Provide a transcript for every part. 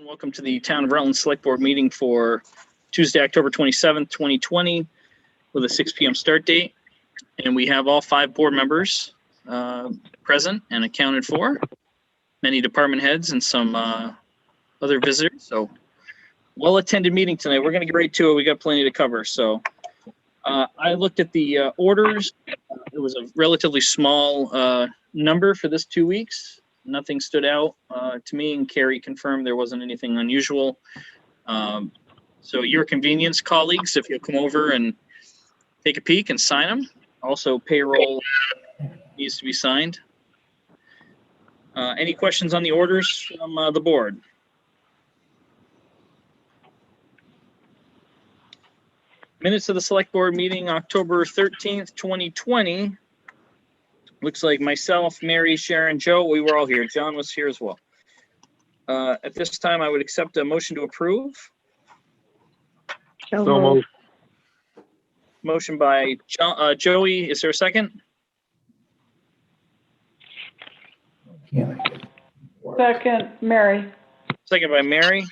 Welcome to the Town of Rutland Select Board meeting for Tuesday, October 27th, 2020, with a 6 p.m. start date. And we have all 5 board members present and accounted for, many department heads and some other visitors. So well-attended meeting tonight. We're going to get right to it. We got plenty to cover. So I looked at the orders. It was a relatively small number for this 2 weeks. Nothing stood out to me, and Carrie confirmed there wasn't anything unusual. So at your convenience, colleagues, if you'll come over and take a peek and sign them. Also, payroll needs to be signed. Any questions on the orders from the board? Minutes of the Select Board meeting, October 13th, 2020. Looks like myself, Mary, Sharon, Joe, we were all here. John was here as well. At this time, I would accept a motion to approve. So moved. Motion by Joey. Is there a second? Second, Mary. Second by Mary.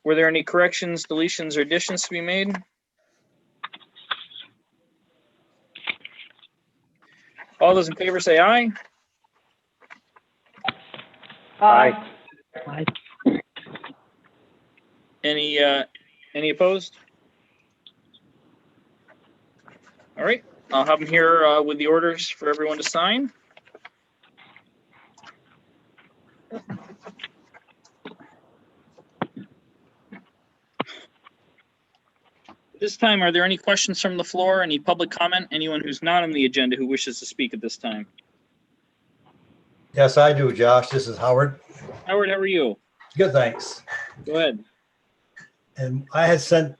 Were there any corrections, deletions, or additions to be made? All those in favor say aye. Aye. Any opposed? All right, I'll have them here with the orders for everyone to sign. This time, are there any questions from the floor? Any public comment? Anyone who's not on the agenda who wishes to speak at this time? Yes, I do, Josh. This is Howard. Howard, how are you? Good, thanks. Go ahead. And I had sent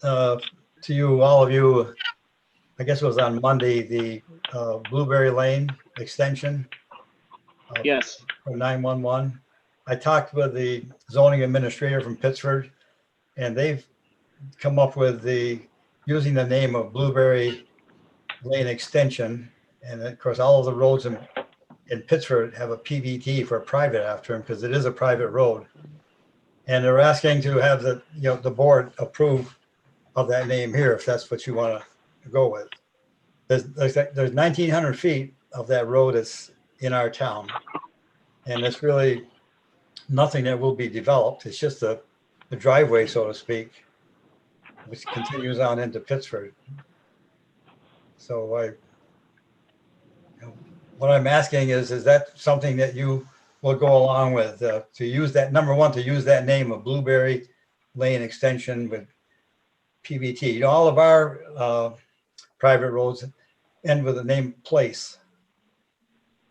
to you, all of you, I guess it was on Monday, the Blueberry Lane extension. Yes. For 911. I talked with the zoning administrator from Pittsford, and they've come up with using the name of Blueberry Lane extension. And of course, all of the roads in Pittsford have a PVT for private after them because it is a private road. And they're asking to have the board approve of that name here, if that's what you want to go with. There's 1,900 feet of that road that's in our town. And it's really nothing that will be developed. It's just a driveway, so to speak, which continues on into Pittsford. So what I'm asking is that something that you will go along with, to use that, number one, to use that name of Blueberry Lane extension with PVT. You know, all of our private roads end with the name place,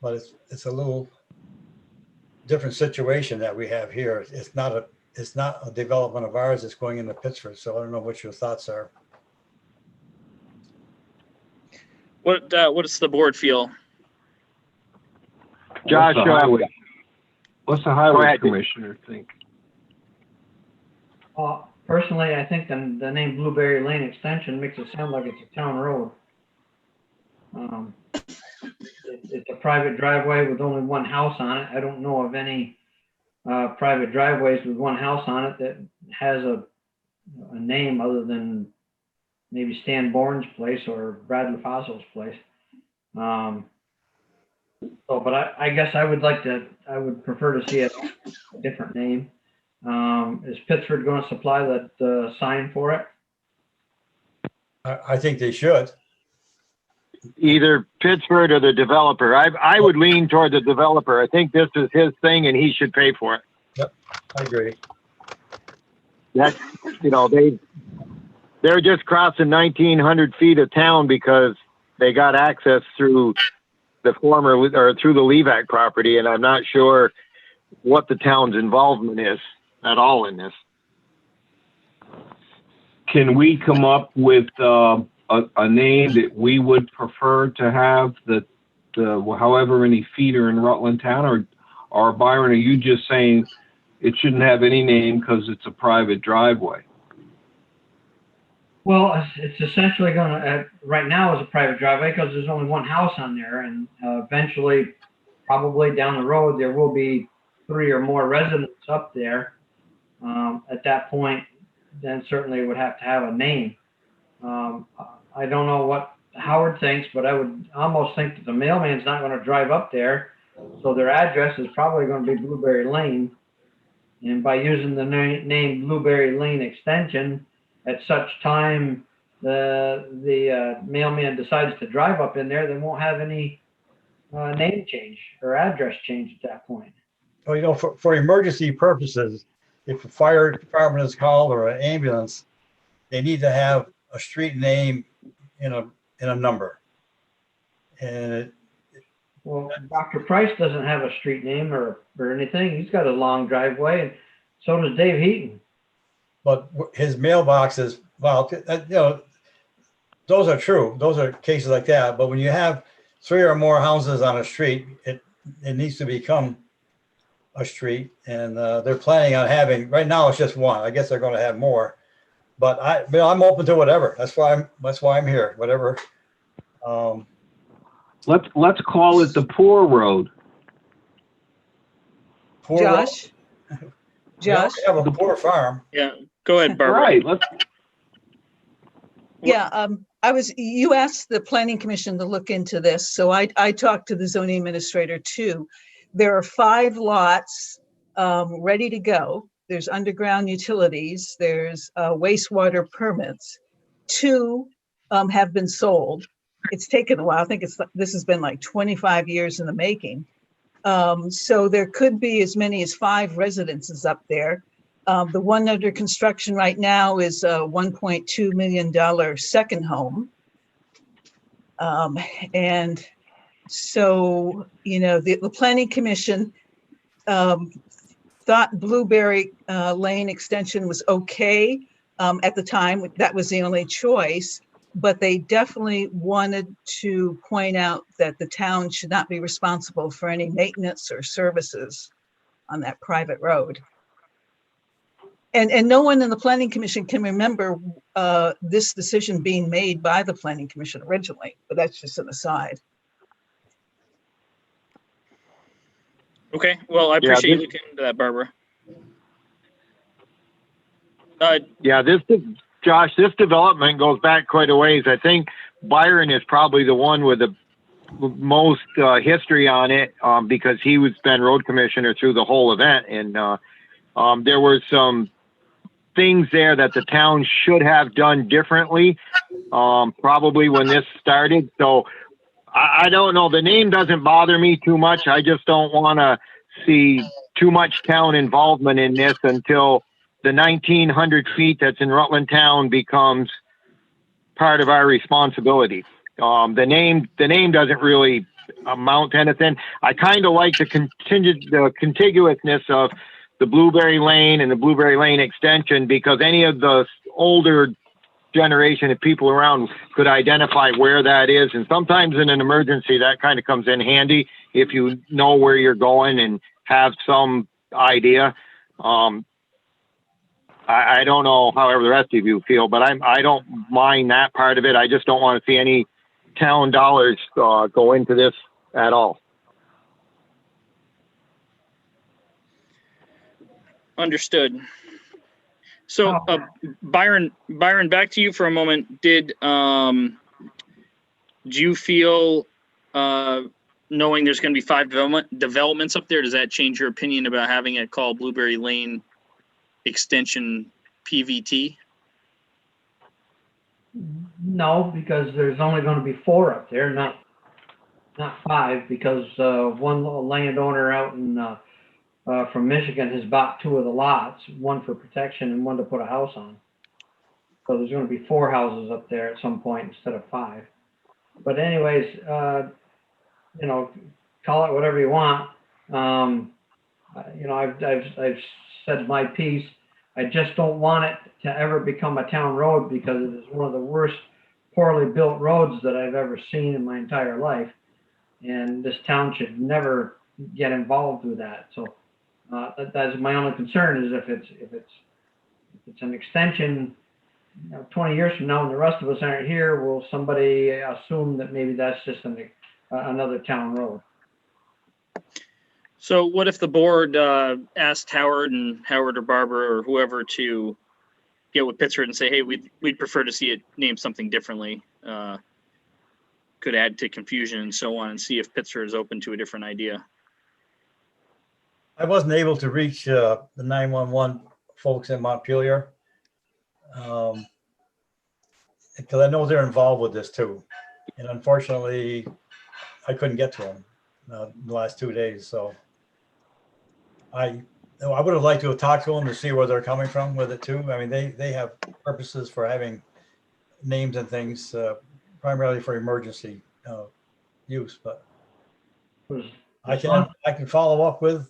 but it's a little different situation that we have here. It's not a development of ours. It's going into Pittsford. So I don't know what your thoughts are. What does the board feel? Josh, What's the highway commissioner think? Personally, I think the name Blueberry Lane Extension makes it sound like it's a town road. It's a private driveway with only one house on it. I don't know of any private driveways with one house on it that has a name other than maybe Stan Bourne's place or Bradley Fossil's place. But I guess I would prefer to see a different name. Is Pittsford going to supply that sign for it? I think they should. either Pittsford or the developer. I would lean toward the developer. I think this is his thing and he should pay for it. Yep, I agree. That's, you know, they're just crossing 1,900 feet of town because they got access through the former, or through the Levac property, and I'm not sure what the town's involvement is at all in this. Can we come up with a name that we would prefer to have, the however many feet are in Rutland town, or Byron, are you just saying it shouldn't have any name because it's a private driveway? Well, it's essentially going to, right now is a private driveway because there's only one house on there, and eventually, probably down the road, there will be 3 or more residents up there, at that point, then certainly would have to have a name. I don't know what Howard thinks, but I would almost think that the mailman's not going to drive up there. So their address is probably going to be Blueberry Lane. And by using the name Blueberry Lane Extension, at such time the mailman decides to drive up in there, they won't have any name change or address change at that point. Well, you know, for emergency purposes, if a fire department is called or an ambulance, they need to have a street name in a number. And Well, Dr. Price doesn't have a street name or anything. He's got a long driveway, and so does Dave Heaton. but his mailbox is, well, you know, those are true. Those are cases like that. But when you have 3 or more houses on a street, it needs to become a street. And they're planning on having, right now it's just one. I guess they're going to have more. But I'm open to whatever. That's why I'm here. Whatever. Let's call it the Poor Road. Poor Josh? road. Josh? We have a poor farm. Yeah, go ahead, Barbara. Right. Yeah, you asked the planning commission to look into this, so I talked to the zoning administrator too. There are 5 lots ready to go. There's underground utilities, there's wastewater permits. 2 have been sold. It's taken a while. I think this has been like 25 years in the making. So there could be as many as 5 residences up there. The one under construction right now is a $1.2 million second home. And so, you know, the planning commission thought Blueberry Lane extension was okay at the time. That was the only choice. But they definitely wanted to point out that the town should not be responsible for any maintenance or services on that private road. And no one in the planning commission can remember this decision being made by the planning commission originally, but that's just an aside. Okay, well, I appreciate you looking into that, Barbara. Yeah, Josh, this development goes back quite a ways. I think Byron is probably the one with the most history on it because he was been road commissioner through the whole event. And there were some things there that the town should have done differently, probably when this started. So I don't know. The name doesn't bother me too much. I just don't want to see too much town involvement in this until the 1,900 feet that's in Rutland town becomes part of our responsibility. The name doesn't really amount to anything. I kind of like the contiguousness of the Blueberry Lane and the Blueberry Lane extension because any of the older generation of people around could identify where that is. And sometimes in an emergency, that kind of comes in handy if you know where you're going and have some idea. I don't know however the rest of you feel, but I don't mind that part of it. I just don't want to see any town dollars go into this at all. Understood. So, Byron, back to you for a moment. Do you feel, knowing there's going to be 5 developments up there, does that change your opinion about having it called Blueberry Lane Extension PVT? No, because there's only going to be 4 up there, not 5, because one landowner out in from Michigan has bought 2 of the lots, one for protection and one to put a house on. So there's going to be 4 houses up there at some point instead of 5. But anyways, you know, call it whatever you want. You know, I've said my piece. I just don't want it to ever become a town road because it is one of the worst poorly built roads that I've ever seen in my entire life. And this town should never get involved with that. So that's my only concern is if it's an extension, you know, 20 years from now and the rest of us aren't here, will somebody assume that maybe that's just another town road? So what if the board asked Howard or Barbara or whoever to get with Pittsford and say, hey, we'd prefer to see it named something differently. Could add to confusion and so on, and see if Pittsford is open to a different idea. I wasn't able to reach the 911 folks in Montpelier. Because I know they're involved with this too. And unfortunately, I couldn't get to them the last 2 days. So I would have liked to have talked to them to see where they're coming from with it too. I mean, they have purposes for having names and things, primarily for emergency use, but I can follow up with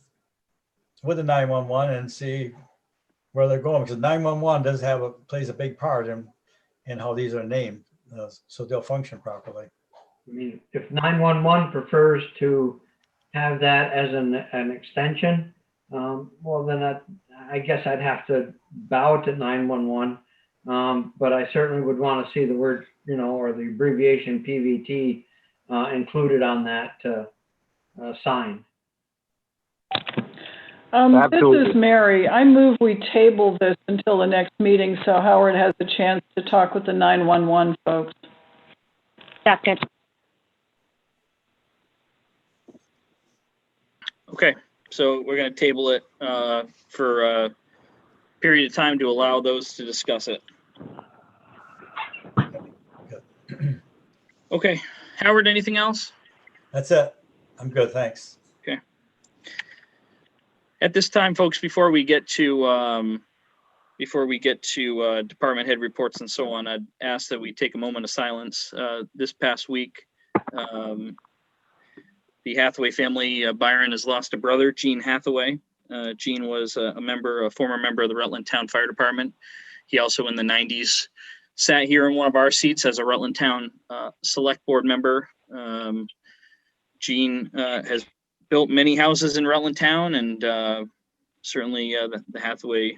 the 911 and see where they're going, because 911 plays a big part in how these are named, so they'll function properly. I mean, if 911 prefers to have that as an extension, well, then I guess I'd have to bow to 911. But I certainly would want to see the word, or the abbreviation PVT included on that sign. This Absolutely. is Mary. I move we table this until the next meeting so Howard has a chance to talk with the 911 folks. Second. Okay, so we're going to table it for a period of time to allow those to discuss it. Okay, Howard, anything else? That's it. I'm good, thanks. Okay. At this time, folks, before we get to department head reports and so on, I'd ask that we take a moment of silence. This past week, the Hathaway family, Byron, has lost a brother, Gene Hathaway. Gene was a former member of the Rutland Town Fire Department. He also in the 90s sat here in one of our seats as a Rutland Town Select Board member. Gene has built many houses in Rutland Town, and certainly the Hathaway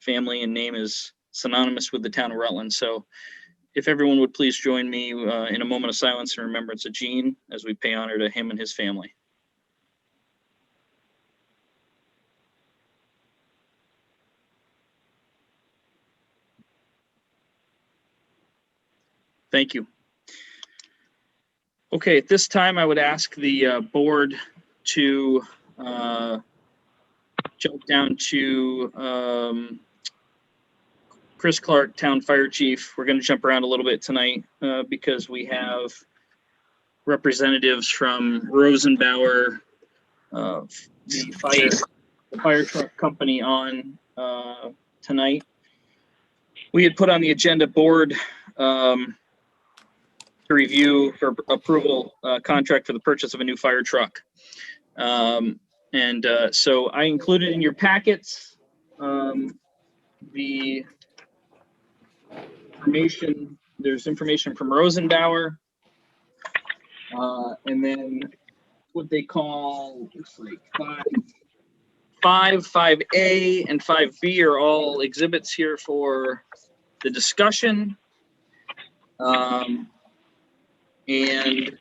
family and name is synonymous with the town of Rutland. So if everyone would please join me in a moment of silence in remembrance of Gene as we pay honor to him and his family. Thank you. Okay, at this time, I would ask the board to jump down to Chris Clark, Town Fire Chief. We're going to jump around a little bit tonight because we have representatives from Rosenbauer, the fire truck company on tonight. We had put on the agenda board to review for approval contract for the purchase of a new fire truck. So I included in your packets the information. There's information from Rosenbauer, and then what they call, looks like 5A and 5B are all exhibits here for the discussion. And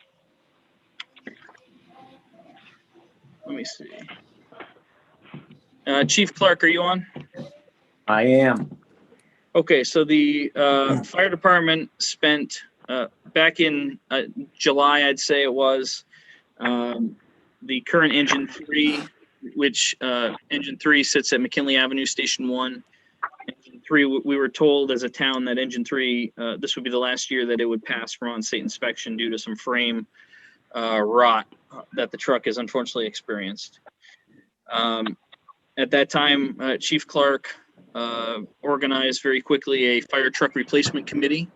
let me see. Chief Clerk, are you on? I am. Okay, so the fire department spent back in July, I'd say it was, the current engine 3, which engine 3 sits at McKinley Avenue, Station 1. Engine 3, we were told as a town that engine 3, this would be the last year that it would pass for on-state inspection due to some frame rot that the truck has unfortunately experienced. At that time, Chief Clark organized very quickly a fire truck replacement committee,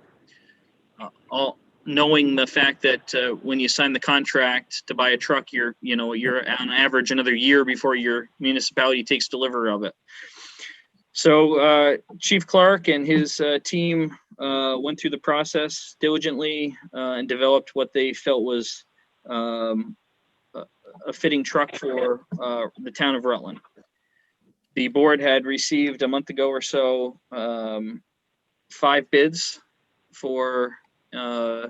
all knowing the fact that when you sign the contract to buy a truck, you're on average another year before your municipality takes delivery of it. So Chief Clark and his team went through the process diligently and developed what they felt was a fitting truck for the town of Rutland. The board had received a month ago or so 5 bids for a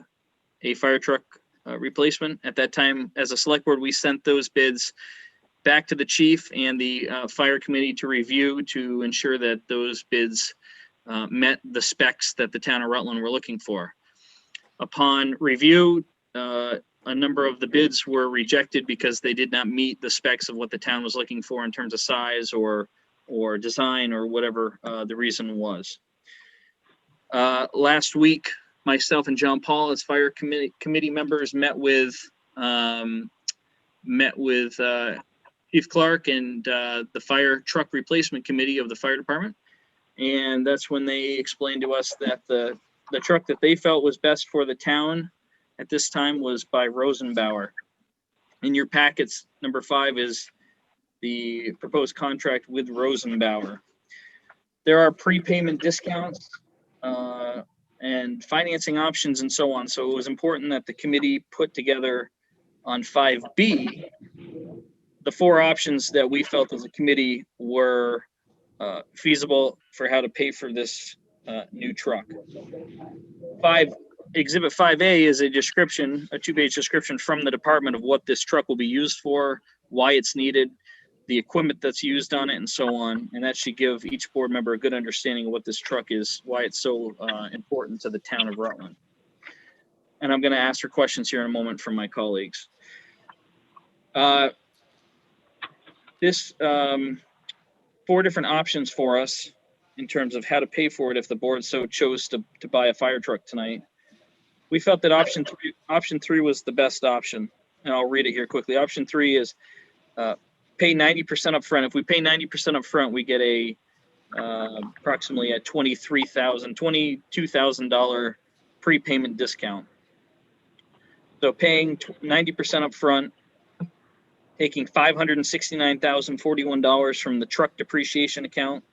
fire truck replacement. At that time, as a select board, we sent those bids back to the chief and the fire committee to review to ensure that those bids met the specs that the town of Rutland were looking for. Upon review, a number of the bids were rejected because they did not meet the specs of what the town was looking for in terms of size or design or whatever the reason was. Last week, myself and John Paul, as fire committee members, met with Chief Clerk and the fire truck replacement committee of the fire department, and that's when they explained to us that the truck that they felt was best for the town at this time was by Rosenbauer. In your packets, number 5 is the proposed contract with Rosenbauer. There are prepayment discounts and financing options and so on. So it was important that the committee put together on 5B the 4 options that we felt as a committee were feasible for how to pay for this new truck. Exhibit 5A is a description, a 2-page description from the department of what this truck will be used for, why it's needed, the equipment that's used on it, and so on. And that should give each board member a good understanding of what this truck is, why it's so important to the town of Rutland. And I'm going to ask for questions here in a moment from my colleagues. This 4 different options for us in terms of how to pay for it if the board so chose to buy a fire truck tonight. We felt that option three was the best option, and I'll read it here quickly. Option 3 is pay 90% up front. If we pay 90% up front, we get a approximately a $22,000 prepayment discount. So paying 90% up front, taking $569,041 from the truck depreciation account,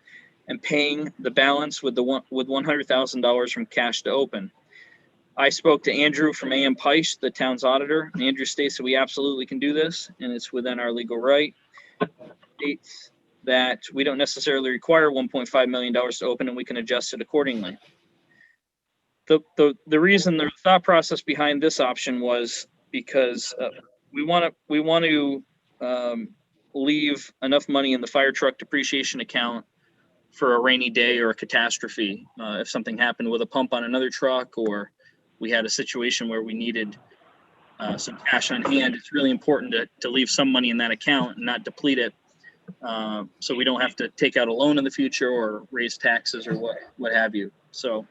and paying the balance with $100,000 from cash to open. I spoke to Andrew from AM Peisch, the town's auditor, and Andrew states that we absolutely can do this, and it's within our legal right. States that we don't necessarily require $1.5 million to open, and we can adjust it accordingly. The reason, the thought process behind this option was because we want to leave enough money in the fire truck depreciation account for a rainy day or a catastrophe. If something happened with a pump on another truck, or we had a situation where we needed some cash on hand, it's really important to leave some money in that account and not deplete it, so we don't have to take out a loan in the future or raise taxes or what have you. So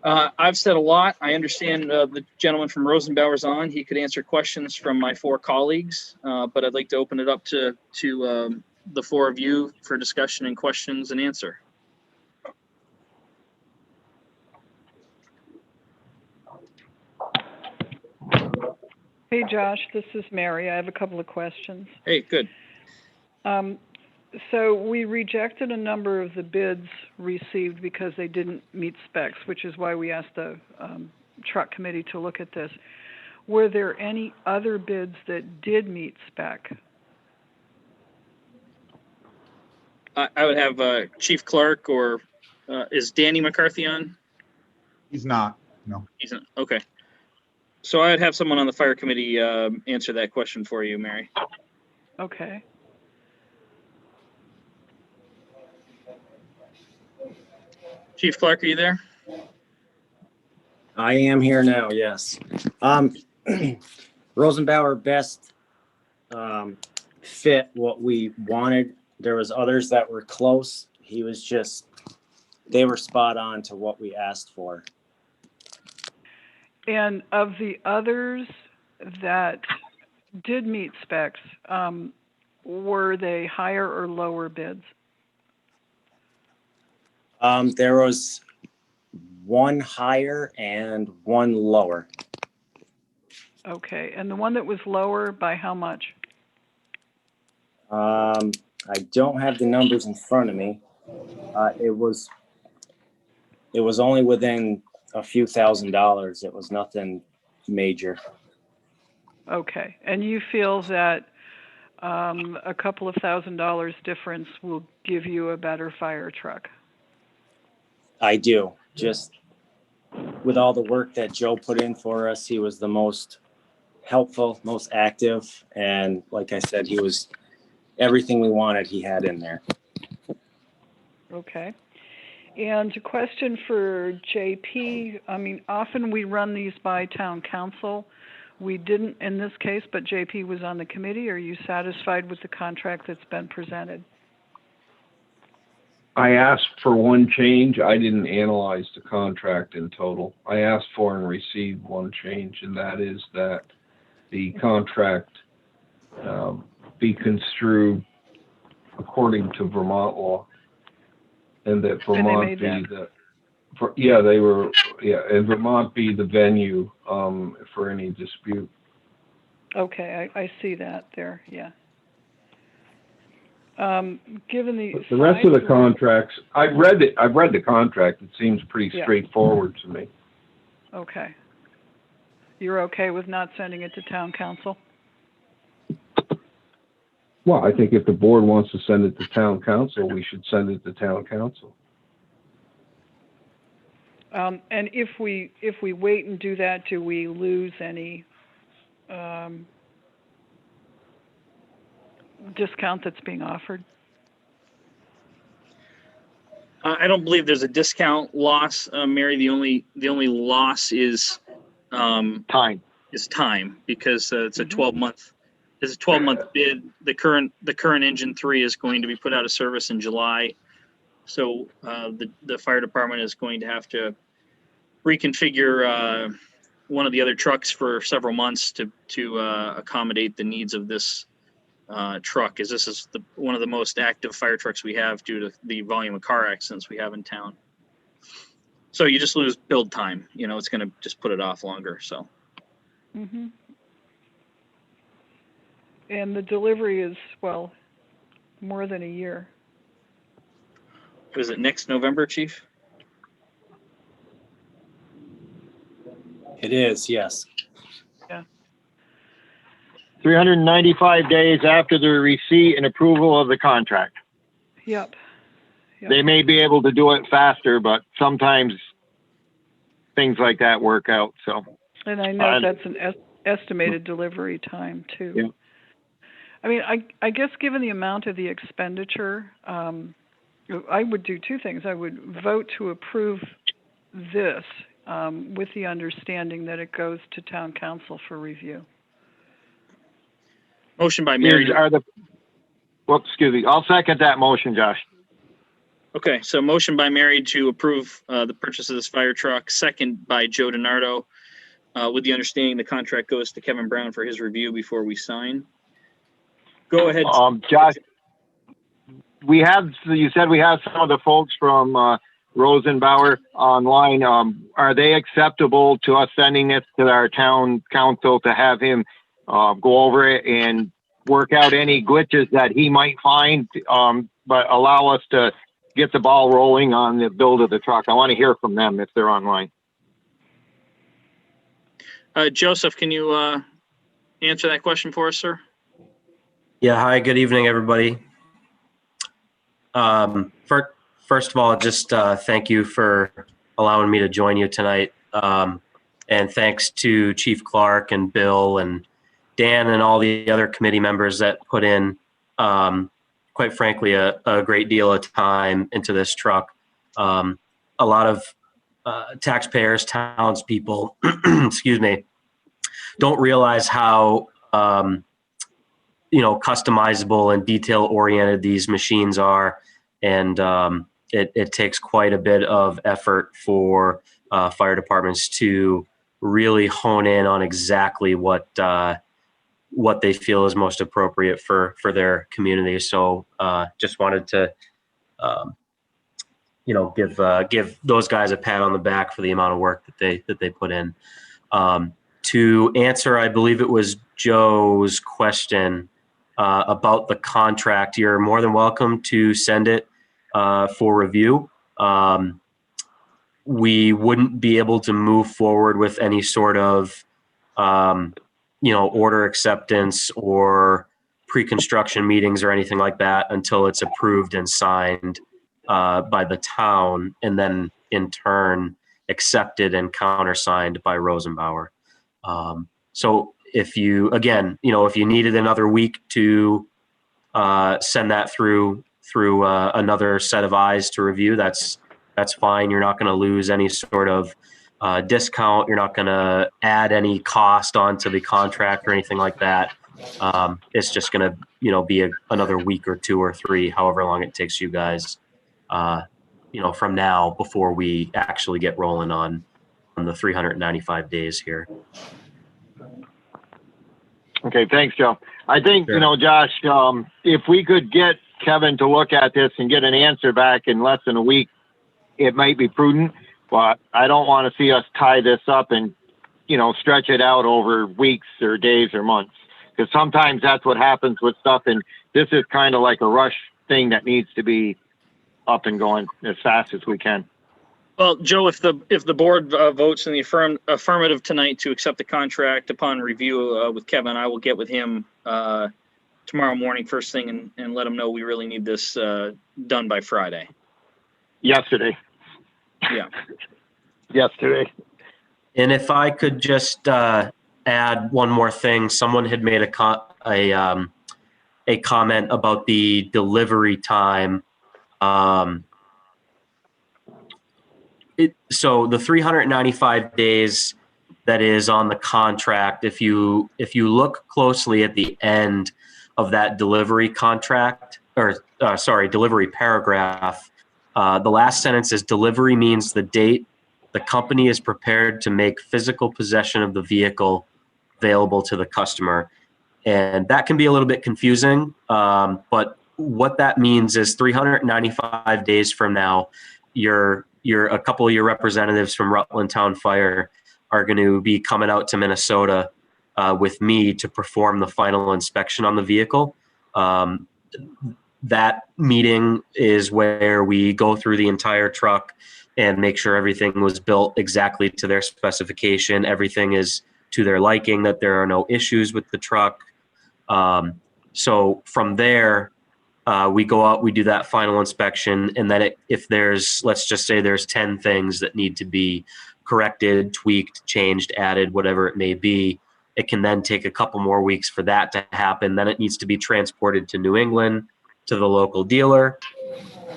I've said a lot. I understand the gentleman from Rosenbauer's on. He could answer questions from my 4 colleagues, but I'd like to open it up to the 4 of you for discussion and questions and answer. Hey, Josh, this is Mary. I have a couple of questions. Hey, good. So we rejected a number of the bids received because they didn't meet specs, which is why we asked the truck committee to look at this. Were there any other bids that did meet spec? I would have Chief Clerk, or is Danny McCarthy on? He's not, no. He's not. Okay. So I'd have someone on the fire committee answer that question for you, Mary. Okay. Chief Clerk, are you there? I am here now, yes. Rosenbauer best fit what we wanted. There was others that were close. They were spot on to what we asked for. And of the others that did meet specs, were they higher or lower bids? There was one higher and one lower. Okay, and the one that was lower, by how much? I don't have the numbers in front of me. It was only within a few $1,000s. It was nothing major. Okay, and you feel that a couple of $1,000s difference will give you a better fire truck? I do. Just with all the work that Joe put in for us, he was the most helpful, most active, and like I said, he was everything we wanted, he had in there. Okay. And a question for JP. I mean, often we run these by town council. We didn't in this case, but JP was on the committee. Are you satisfied with the contract that's been presented? I asked for one change. I didn't analyze the contract in total. I asked for and received one change, and that is that the contract be construed according to Vermont law, and that Vermont be the, and Vermont be the venue for any dispute. Okay, I see that there, yeah. Given The rest of the contracts, I've read the contract. It seems pretty straightforward to me. Okay. You're okay with not sending it to town council? Well, I think if the board wants to send it to town council, we should send it to town council. And if we wait and do that, do we lose any discount that's being offered? I don't believe there's a discount loss, Mary. The only loss is Time. is time, because it's a 12-month. It's a 12-month bid. The current engine 3 is going to be put out of service in July, so the fire department is going to have to reconfigure one of the other trucks for several months to accommodate the needs of this truck, as this is one of the most active fire trucks we have due to the volume of car accidents we have in town. So you just lose build time. You know, it's going to just put it off longer. So. Mm-hmm. And the delivery is, well, more than a year. Is it next November, Chief? It is, yes. Yeah. 395 days after the receipt and approval of the contract. Yep. They may be able to do it faster, but sometimes things like that work out. So. And I know that's an estimated delivery time too. Yeah. I mean, I guess given the amount of the expenditure, I would do two things. I would vote to approve this with the understanding that it goes to town council for review. Motion by Mary. Excuse me. I'll second that motion, Josh. Okay, so motion by Mary to approve the purchase of this fire truck. Second by Joe DiNardo, with the understanding the contract goes to Kevin Brown for his review before we sign. Go ahead. Josh, you said we have some of the folks from Rosenbauer online. Are they acceptable to us sending this to our town council to have him go over it and work out any glitches that he might find, but allow us to get the ball rolling on the build of the truck? I want to hear from them if they're online. Joseph, can you answer that question for us, sir? Yeah, hi, good evening, everybody. First of all, just thank you for allowing me to join you tonight. And thanks to Chief Clark and Bill and Dan and all the other committee members that put in, quite frankly, a great deal of time into this truck. A lot of taxpayers, townspeople, excuse me, don't realize how customizable and detail-oriented these machines are, and it takes quite a bit of effort for fire departments to really hone in on exactly what they feel is most appropriate for their community. So just wanted to give those guys a pat on the back for the amount of work that they put in. To answer, I believe it was Joe's question about the contract, you're more than welcome to send it for review. We wouldn't be able to move forward with any sort of order acceptance or pre-construction meetings or anything like that until it's approved and signed by the town, and then in turn accepted and countersigned by Rosenbauer. So if you needed another week to send that through another set of eyes to review, that's fine. You're not going to lose any sort of discount. You're not going to add any cost onto the contract or anything like that. It's just going to, be another week or 2 or 3, however long it takes you guys, from now before we actually get rolling on the 395 days here. Okay, thanks, Joe. I think, Sure. Josh, if we could get Kevin to look at this and get an answer back in less than a week, it might be prudent, but I don't want to see us tie this up and, stretch it out over weeks or days or months. Because sometimes that's what happens with stuff, and this is kind of like a rush thing that needs to be up and going as fast as we can. Well, Joe, if the board votes in the affirmative tonight to accept the contract upon review with Kevin, I will get with him tomorrow morning first thing and let him know we really need this done by Friday. Yesterday. Yeah. Yesterday. And if I could just add one more thing, someone had made a comment about the delivery time. So the 395 days that is on the contract, if you look closely at the end of that delivery contract, delivery paragraph, the last sentence is delivery means the date the company is prepared to make physical possession of the vehicle available to the customer. And that can be a little bit confusing, but what that means is 395 days from now, a couple of your representatives from Rutland Town Fire are going to be coming out to Minnesota with me to perform the final inspection on the vehicle. That meeting is where we go through the entire truck and make sure everything was built exactly to their specification. Everything is to their liking, that there are no issues with the truck. So from there, we go out, we do that final inspection, and then if there's, let's just say there's 10 things that need to be corrected, tweaked, changed, added, whatever it may be, it can then take a couple more weeks for that to happen. Then it needs to be transported to New England to the local dealer.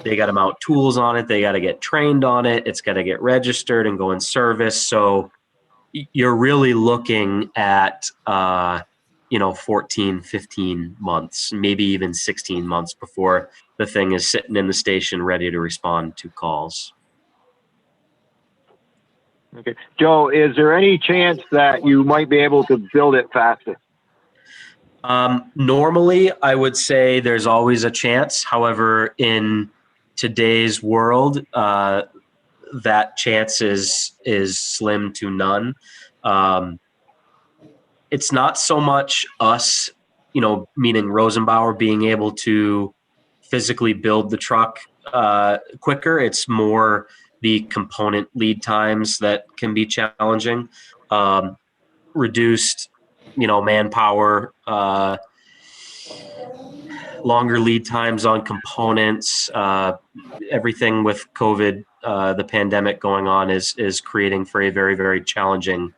They got to mount tools on it. They got to get trained on it. It's got to get registered and go in service. So you're really looking at, 14, 15 months, maybe even 16 months before the thing is sitting in the station ready to respond to calls. Okay. Joe, is there any chance that you might be able to build it faster? Normally, I would say there's always a chance. However, in today's world, that chance is slim to none. It's not so much us, meaning Rosenbauer being able to physically build the truck quicker. It's more the component lead times that can be challenging. Reduced, manpower, longer lead times on components, everything with COVID, the pandemic going on is creating for a very, very challenging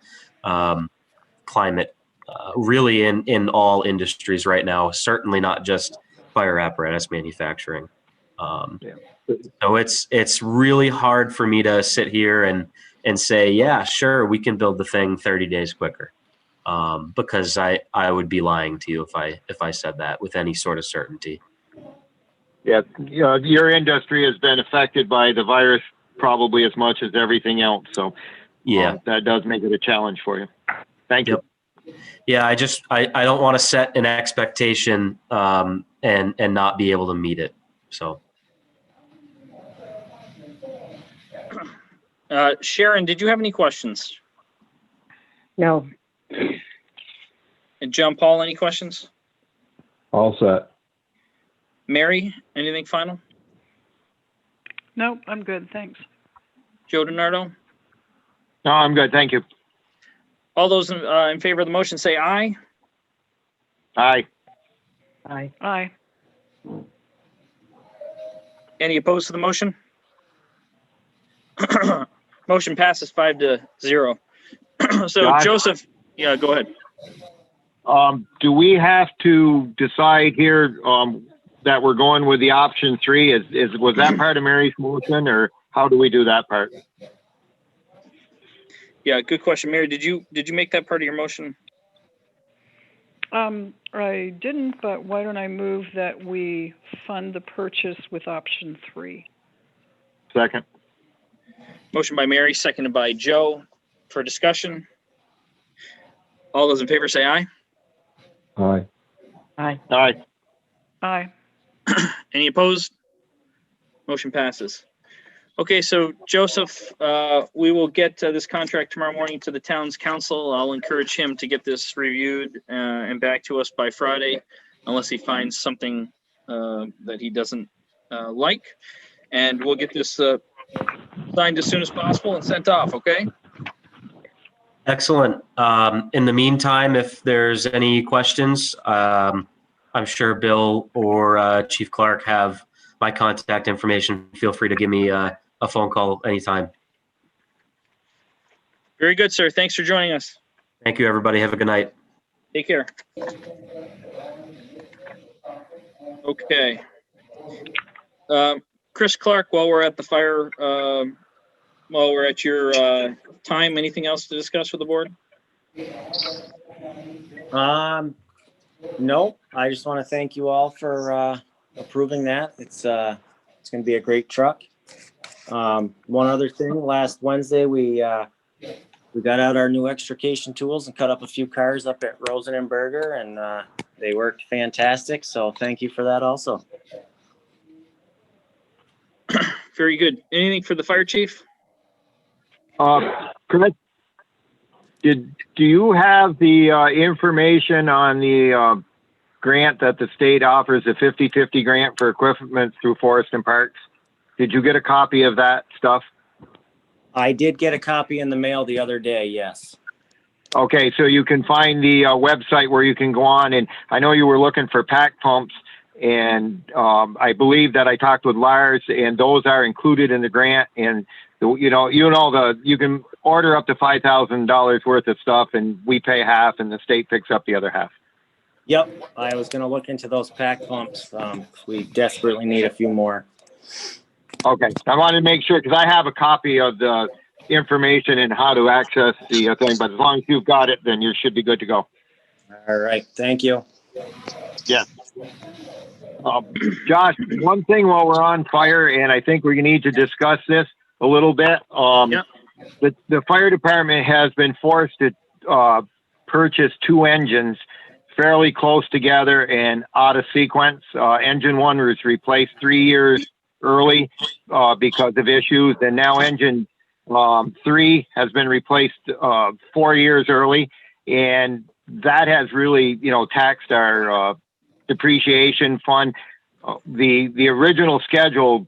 climate, really in all industries right now, certainly not just fire apparatus manufacturing. So it's really hard for me to sit here and say, yeah, sure, we can build the thing 30 days quicker. Because I would be lying to you if I said that with any sort of certainty. Yeah, your industry has been affected by the virus probably as much as everything else. So yeah, that does make it a challenge for you. Thank you. Yeah, I don't want to set an expectation and not be able to meet it. So. Sharon, did you have any questions? No. And John Paul, any questions? All set. Mary, anything final? Nope, I'm good, thanks. Joe DiNardo? No, I'm good. Thank you. All those in favor of the motion say aye. Aye. Aye. Aye. Any opposed to the motion? Motion passes 5-0. So Josh? Joseph, yeah, go ahead. Do we have to decide here, that we're going with the option 3? Was that part of Mary's motion, or how do we do that part? Yeah, good question. Mary, did you make that part of your motion? I didn't, but why don't I move that we fund the purchase with option 3? Second. Motion by Mary, seconded by Joe. For discussion, all those in favor say aye. Aye. Aye. Aye. Aye. Any opposed? Motion passes. Okay, so Joseph, we will get this contract tomorrow morning to the town's council. I'll encourage him to get this reviewed and back to us by Friday, unless he finds something that he doesn't like. And we'll get this signed as soon as possible and sent off, okay? Excellent. In the meantime, if there's any questions, I'm sure Bill or Chief Clark have my contact information. Feel free to give me a phone call anytime. Very good, sir. Thanks for joining us. Thank you, everybody. Have a good night. Take care. Okay. Chris Clark, while we're at the fire, while we're at your time, anything else to discuss with the board? No, I just want to thank you all for approving that. It's going to be a great truck. One other thing, last Wednesday we got out our new extrication tools and cut up a few cars up at Rosen and Berger, and they worked fantastic. So thank you for that also. Very good. Anything for the fire chief? Chris, do you have the information on the grant that the state offers, a 50-50 grant for equipment through Forest and Parks? Did you get a copy of that stuff? I did get a copy in the mail the other day, yes. Okay, so you can find the website where you can go on, and I know you were looking for pack pumps, and I believe that I talked with Lars, and those are included in the grant, and you can order up to $5,000 worth of stuff, and we pay half, and the state picks up the other half. Yep, I was going to look into those pack pumps. We desperately need a few more. Okay, I wanted to make sure, because I have a copy of the information and how to access the thing, but as long as you've got it, then you should be good to go. All right, thank you. Yeah. Josh, one thing while we're on fire, and I think we need to discuss this a little bit. Yep. The fire department has been forced to purchase 2 engines fairly close together and out of sequence. Engine 1 was replaced 3 years early because of issues, and now engine 3 has been replaced 4 years early, and that has really taxed our depreciation fund. The original schedule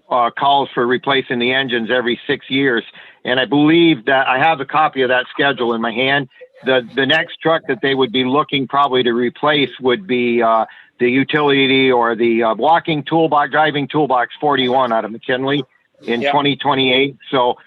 calls for replacing the engines every 6 years, and I believe that I have a copy of that schedule in my hand. The next truck that they would be looking probably to replace would be the utility or the driving toolbox 41 out of McKinley in 2028. So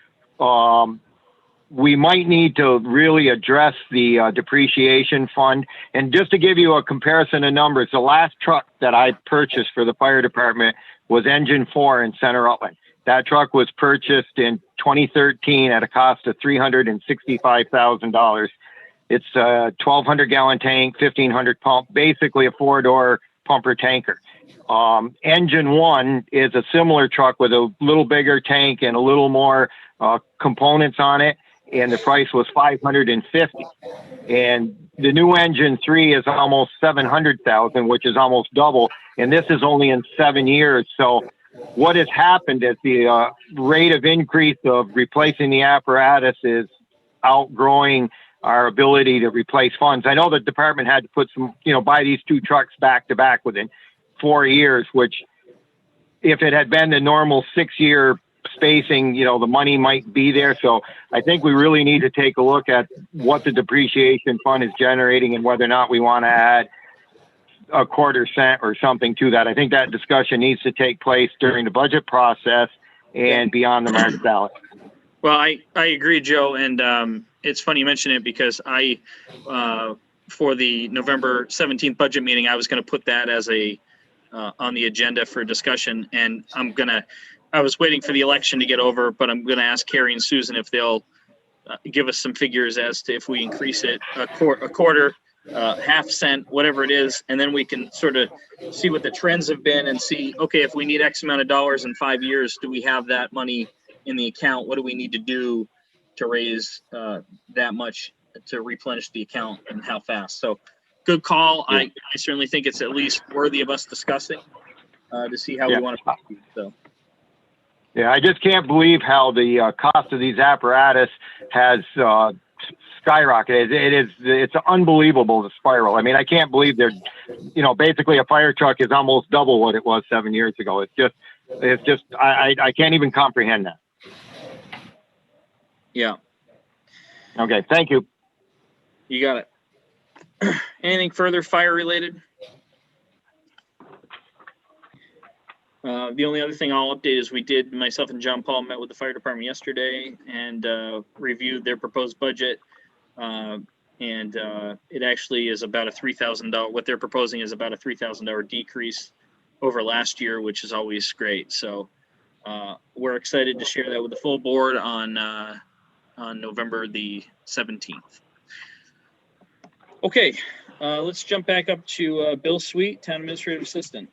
we might need to really address the depreciation fund. And just to give you a comparison of numbers, the last truck that I purchased for the fire department was engine 4 in Center Rutland. That truck was purchased in 2013 at a cost of $365,000. It's a 1,200 gallon tank, 1,500 pump, basically a 4-door pumper tanker. Engine 1 is a similar truck with a little bigger tank and a little more components on it, and the price was $550,000. And the new engine 3 is almost $700,000, which is almost double, and this is only in 7 years. So what has happened is the rate of increase of replacing the apparatus is outgrowing our ability to replace funds. I know the department had to put buy these 2 trucks back to back within 4 years, which if it had been the normal 6-year spacing, the money might be there. So I think we really need to take a look at what the depreciation fund is generating and whether or not we want to add a quarter cent or something to that. I think that discussion needs to take place during the budget process and beyond the March ballot. Well, I agree, Joe, and it's funny you mention it because I for the November 17th budget meeting, I was going to put that as a on the agenda for discussion. And I was waiting for the election to get over, but I'm going to ask Carrie and Susan if they'll give us some figures as to if we increase it a quarter, half cent, whatever it is, and then we can sort of see what the trends have been and see, okay, if we need X amount of dollars in 5 years, do we have that money in the account? What do we need to do to raise that much to replenish the account, and how fast? So good call. Yeah. I certainly think it's at least worthy of us discussing to see how we want to proceed. So. Yeah, I just can't believe how the cost of these apparatus has skyrocketed. It's unbelievable, the spiral. I mean, I can't believe they're, basically a fire truck is almost double what it was 7 years ago. It's just, I can't even comprehend that. Yeah. Okay, thank you. You got it. Anything further fire related? The only other thing I'll update is myself and John Paul met with the fire department yesterday and reviewed their proposed budget. It actually is about a $3,000, what they're proposing is about a $3,000 decrease over last year, which is always great. So we're excited to share that with the full board on November the 17th. Okay, let's jump back up to Bill Sweet, Town Administrative Assistant.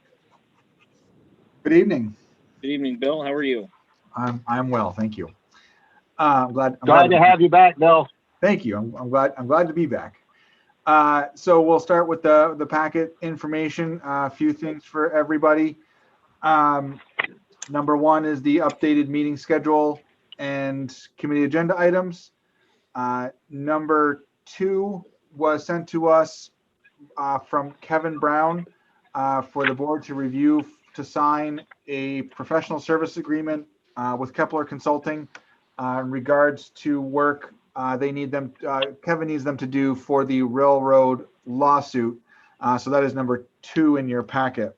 Good evening. Good evening, Bill. How are you? I'm well, thank you. I'm glad to have you back, Bill. Thank you. I'm glad to be back. So we'll start with the packet information. A few things for everybody. Number one is the updated meeting schedule and committee agenda items. Number two was sent to us from Kevin Brown for the board to review to sign a professional service agreement with Kepler Consulting in regards to work Kevin needs them to do for the railroad lawsuit. So that is number two in your packet.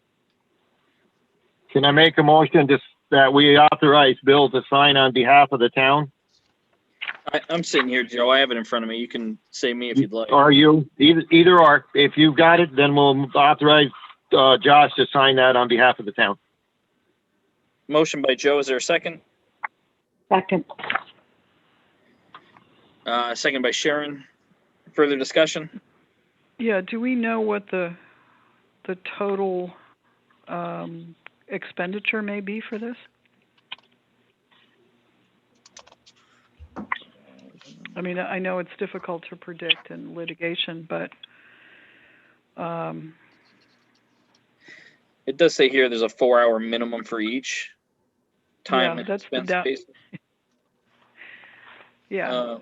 Can I make a motion that we authorize Bill to sign on behalf of the town? I'm sitting here, Joe. I have it in front of me. You can say me if you'd like. Or you, either or. If you've got it, then we'll authorize Josh to sign that on behalf of the town. Motion by Joe. Is there a second? Second. Second by Sharon. Further discussion? Yeah, do we know what the total expenditure may be for this? I mean, I know it's difficult to predict in litigation, but it does say here there's a 4-hour minimum for each time. Yeah, that's expense the based. Yeah.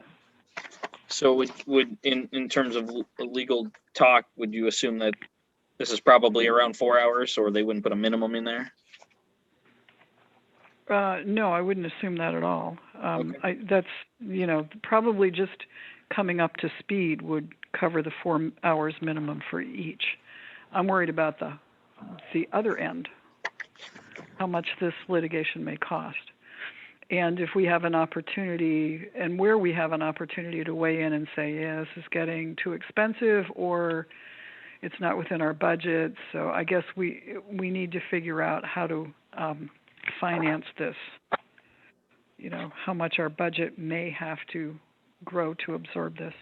So would in terms of legal talk, would you assume that this is probably around 4 hours, or they wouldn't put a minimum in there? No, I wouldn't assume that at all. Okay. That's, probably just coming up to speed would cover the 4 hours minimum for each. I'm worried about the other end, how much this litigation may cost. And if we have an opportunity, and where we have an opportunity to weigh in and say, yeah, this is getting too expensive, or it's not within our budget. So I guess we need to figure out how to finance this, how much our budget may have to grow to absorb this.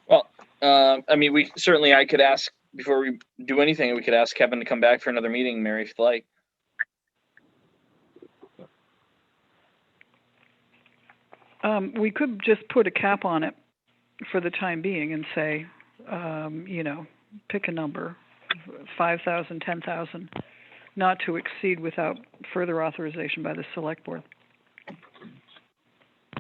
Well, I could ask, before we do anything, we could ask Kevin to come back for another meeting, Mary, if you'd like. We could just put a cap on it for the time being and say, pick a number, 5,000, 10,000, not to exceed without further authorization by the select board.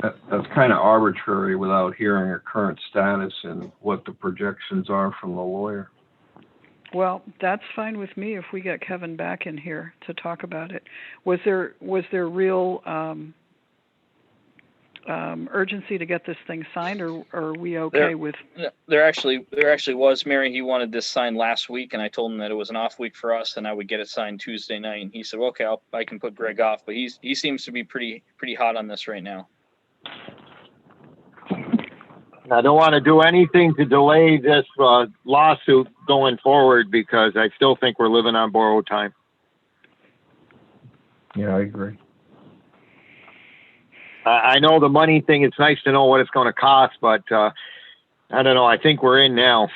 That's kind of arbitrary without hearing a current status and what the projections are from the lawyer. Well, that's fine with me if we get Kevin back in here to talk about it. Was there real urgency to get this thing signed, or are we okay with? There actually was, Mary. He wanted this signed last week, and I told him that it was an off week for us, and I would get it signed Tuesday night. And he said, well, "Okay, I can put Greg off," but he seems to be pretty hot on this right now. I don't want to do anything to delay this lawsuit going forward because I still think we're living on borrowed time. Yeah, I agree. I know the money thing, it's nice to know what it's going to cost, but I don't know. I think we're in now.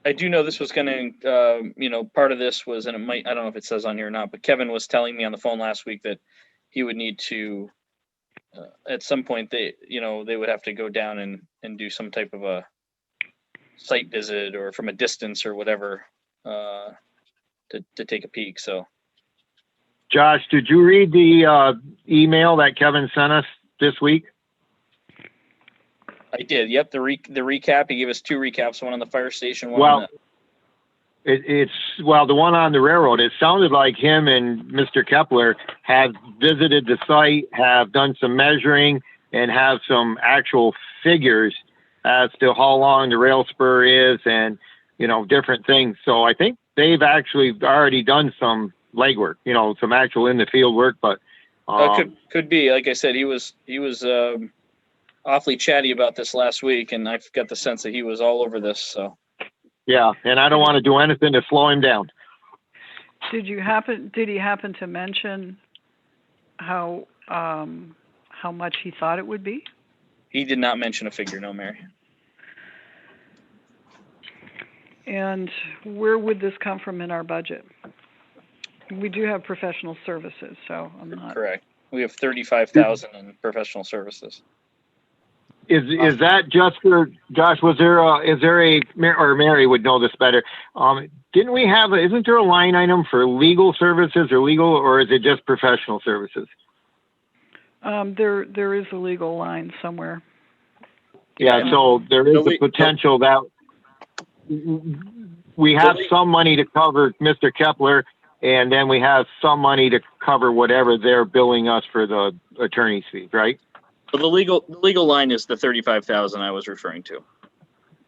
I do know this was going to, part of this was, and it might, I don't know if it says on here or not, but Kevin was telling me on the phone last week that he would need to, at some point, they would have to go down and do some type of a site visit or from a distance or whatever to take a peek. So, Josh, did you read the email that Kevin sent us this week? I did. Yep. The recap. He gave us 2 recaps, one on the fire station, one Well, on it's the one on the railroad. It sounded like him and Mr. Kepler have visited the site, have done some measuring, and have some actual figures as to how long the rail spur is and, different things. So I think they've actually already done some legwork, some actual in the field work, but could be. Like I said, he was awfully chatty about this last week, and I've got the sense that he was all over this. So yeah, and I don't want to do anything to slow him down. Did he happen to mention how much he thought it would be? He did not mention a figure, no, Mary. And where would this come from in our budget? We do have professional services, so I'm not. Correct. We have 35,000 in professional services. Is that just for Josh? Is there a or Mary would know this better? Didn't we have? Isn't there a line item for legal services or is it just professional services? There is a legal line somewhere. Yeah, so there is a potential that we have some money to cover Mr. Kepler, and then we have some money to cover whatever they're billing us for the attorney's fees, right? So the legal line is the 35,000 I was referring to,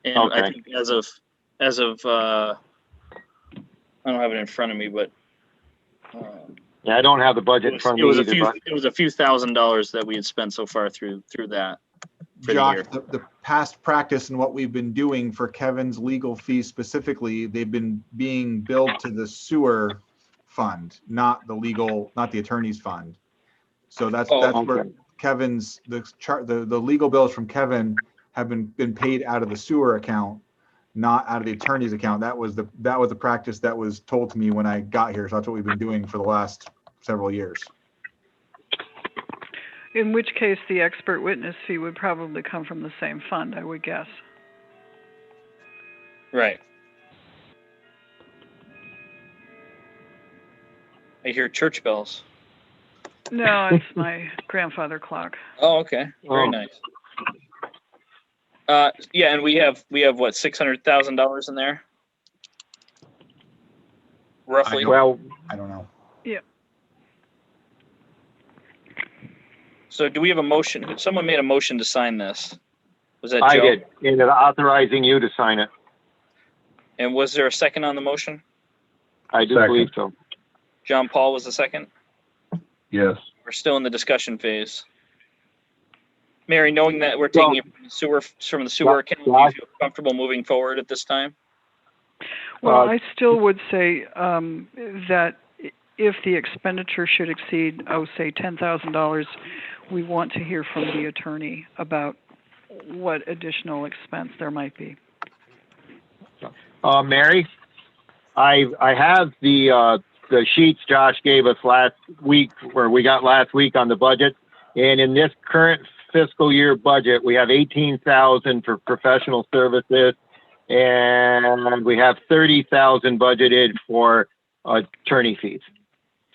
and okay. I think as of I don't have it in front of me, but yeah, I don't have the budget in front of me either. It was a few $1,000s that we had spent so far through that. Josh, the past practice and what we've been doing for Kevin's legal fees specifically, they've been being billed to the sewer fund, not the attorney's fund. So that's where Kevin's the legal bills from Kevin have been paid out of the sewer account, not out of the attorney's account. That was the practice that was told to me when I got here. So that's what we've been doing for the last several years. In which case, the expert witness fee would probably come from the same fund, I would guess. Right. I hear church bells. No, it's my grandfather clock. Oh, okay. Very nice. Yeah, and we have what, $600,000 in there, roughly. I don't know. Yeah. So do we have a motion? Someone made a motion to sign this. Was that Joe? I did, and authorizing you to sign it. And was there a second on the motion? I do believe so. John Paul was the second? Yes. We're still in the discussion phase. Mary, knowing that we're taking it from the sewer account, do you feel comfortable moving forward at this time? Well, I still would say that if the expenditure should exceed, say $10,000, we want to hear from the attorney about what additional expense there might be. Mary, I have the sheets Josh gave us last week, or we got last week on the budget, and in this current fiscal year budget, we have $18,000 for professional services, and we have $30,000 budgeted for attorney fees.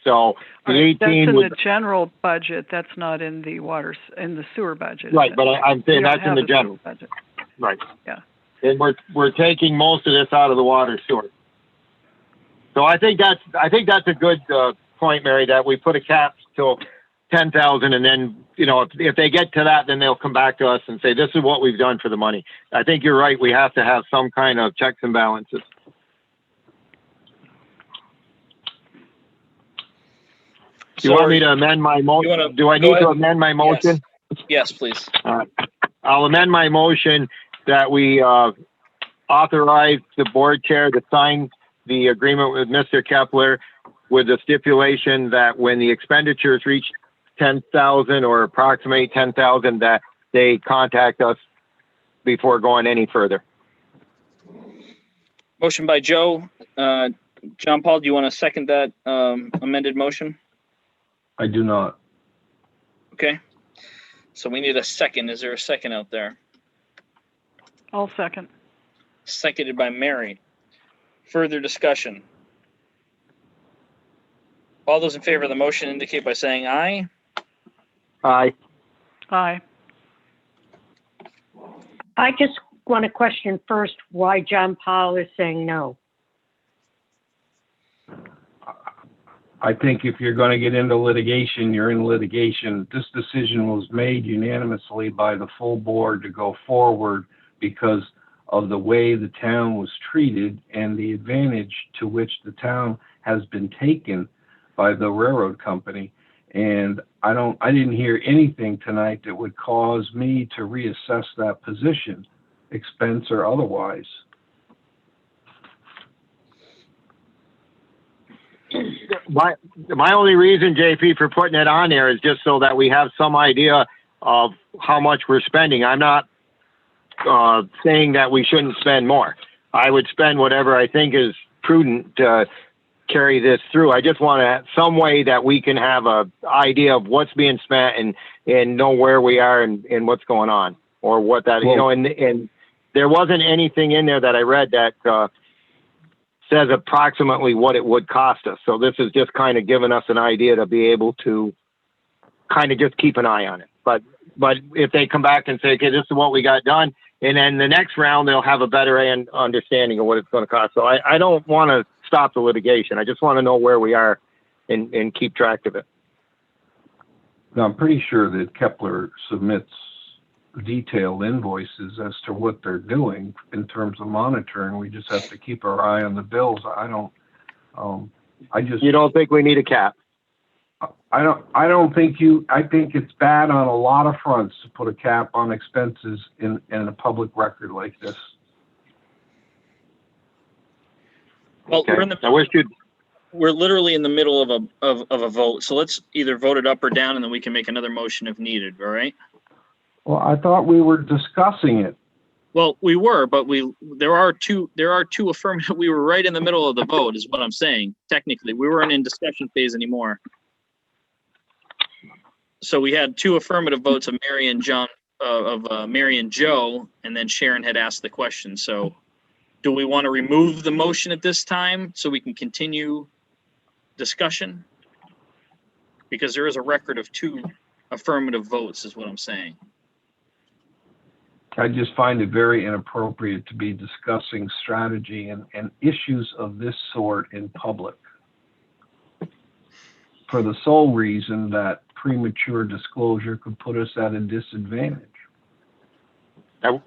So the 18 that's in the general budget. That's not in the sewer budget. Right, but I'm saying that's in the general budget. Right. Yeah. And we're taking most of this out of the water sewer. So I think that's a good point, Mary, that we put a cap till 10,000, and then if they get to that, then they'll come back to us and say, this is what we've done for the money. I think you're right. We have to have some kind of checks and balances. Do you want me to amend my motion? Do I go need to ahead. amend my motion? Yes, please. I'll amend my motion that we authorize the board chair to sign the agreement with Mr. Kepler with the stipulation that when the expenditures reach 10,000 or approximate 10,000, that they contact us before going any further. Motion by Joe. John Paul, do you want to second that amended motion? I do not. Okay. So we need a second. Is there a second out there? I'll second. Seconded by Mary. Further discussion. All those in favor of the motion indicate by saying aye. Aye. Aye. I just want to question first why John Paul is saying no. I think if you're going to get into litigation, you're in litigation. This decision was made unanimously by the full board to go forward because of the way the town was treated and the advantage to which the town has been taken by the railroad company. And I didn't hear anything tonight that would cause me to reassess that position, expense or otherwise. My only reason, JP, for putting it on there is just so that we have some idea of how much we're spending. I'm not saying that we shouldn't spend more. I would spend whatever I think is prudent to carry this through. I just want to some way that we can have a idea of what's being spent and know where we are and what's going on or what that, you know, and there wasn't anything in there that I read that says approximately what it would cost us. So this is just kind of giving us an idea to be able to kind of just keep an eye on it. But if they come back and say, okay, this is what we got done, and then the next round, they'll have a better understanding of what it's going to cost. So I don't want to stop the litigation. I just want to know where we are and keep track of it. Now, I'm pretty sure that Kepler submits detailed invoices as to what they're doing in terms of monitoring. We just have to keep our eye on the bills. You don't think we need a cap? I think it's bad on a lot of fronts to put a cap on expenses in a public record like this. Well, okay. We're literally in the middle of a vote. So let's either vote it up or down, and then we can make another motion if needed. All right. Well, I thought we were discussing it. Well, we were, but there are two affirmative. We were right in the middle of the vote, is what I'm saying. Technically, we weren't in discussion phase anymore. So we had two affirmative votes of Mary and John, Mary and Joe, and then Sharon had asked the question. So, do we want to remove the motion at this time so we can continue discussion? Because there is a record of two affirmative votes, is what I'm saying. I just find it very inappropriate to be discussing strategy and issues of this sort in public for the sole reason that premature disclosure could put us at a disadvantage.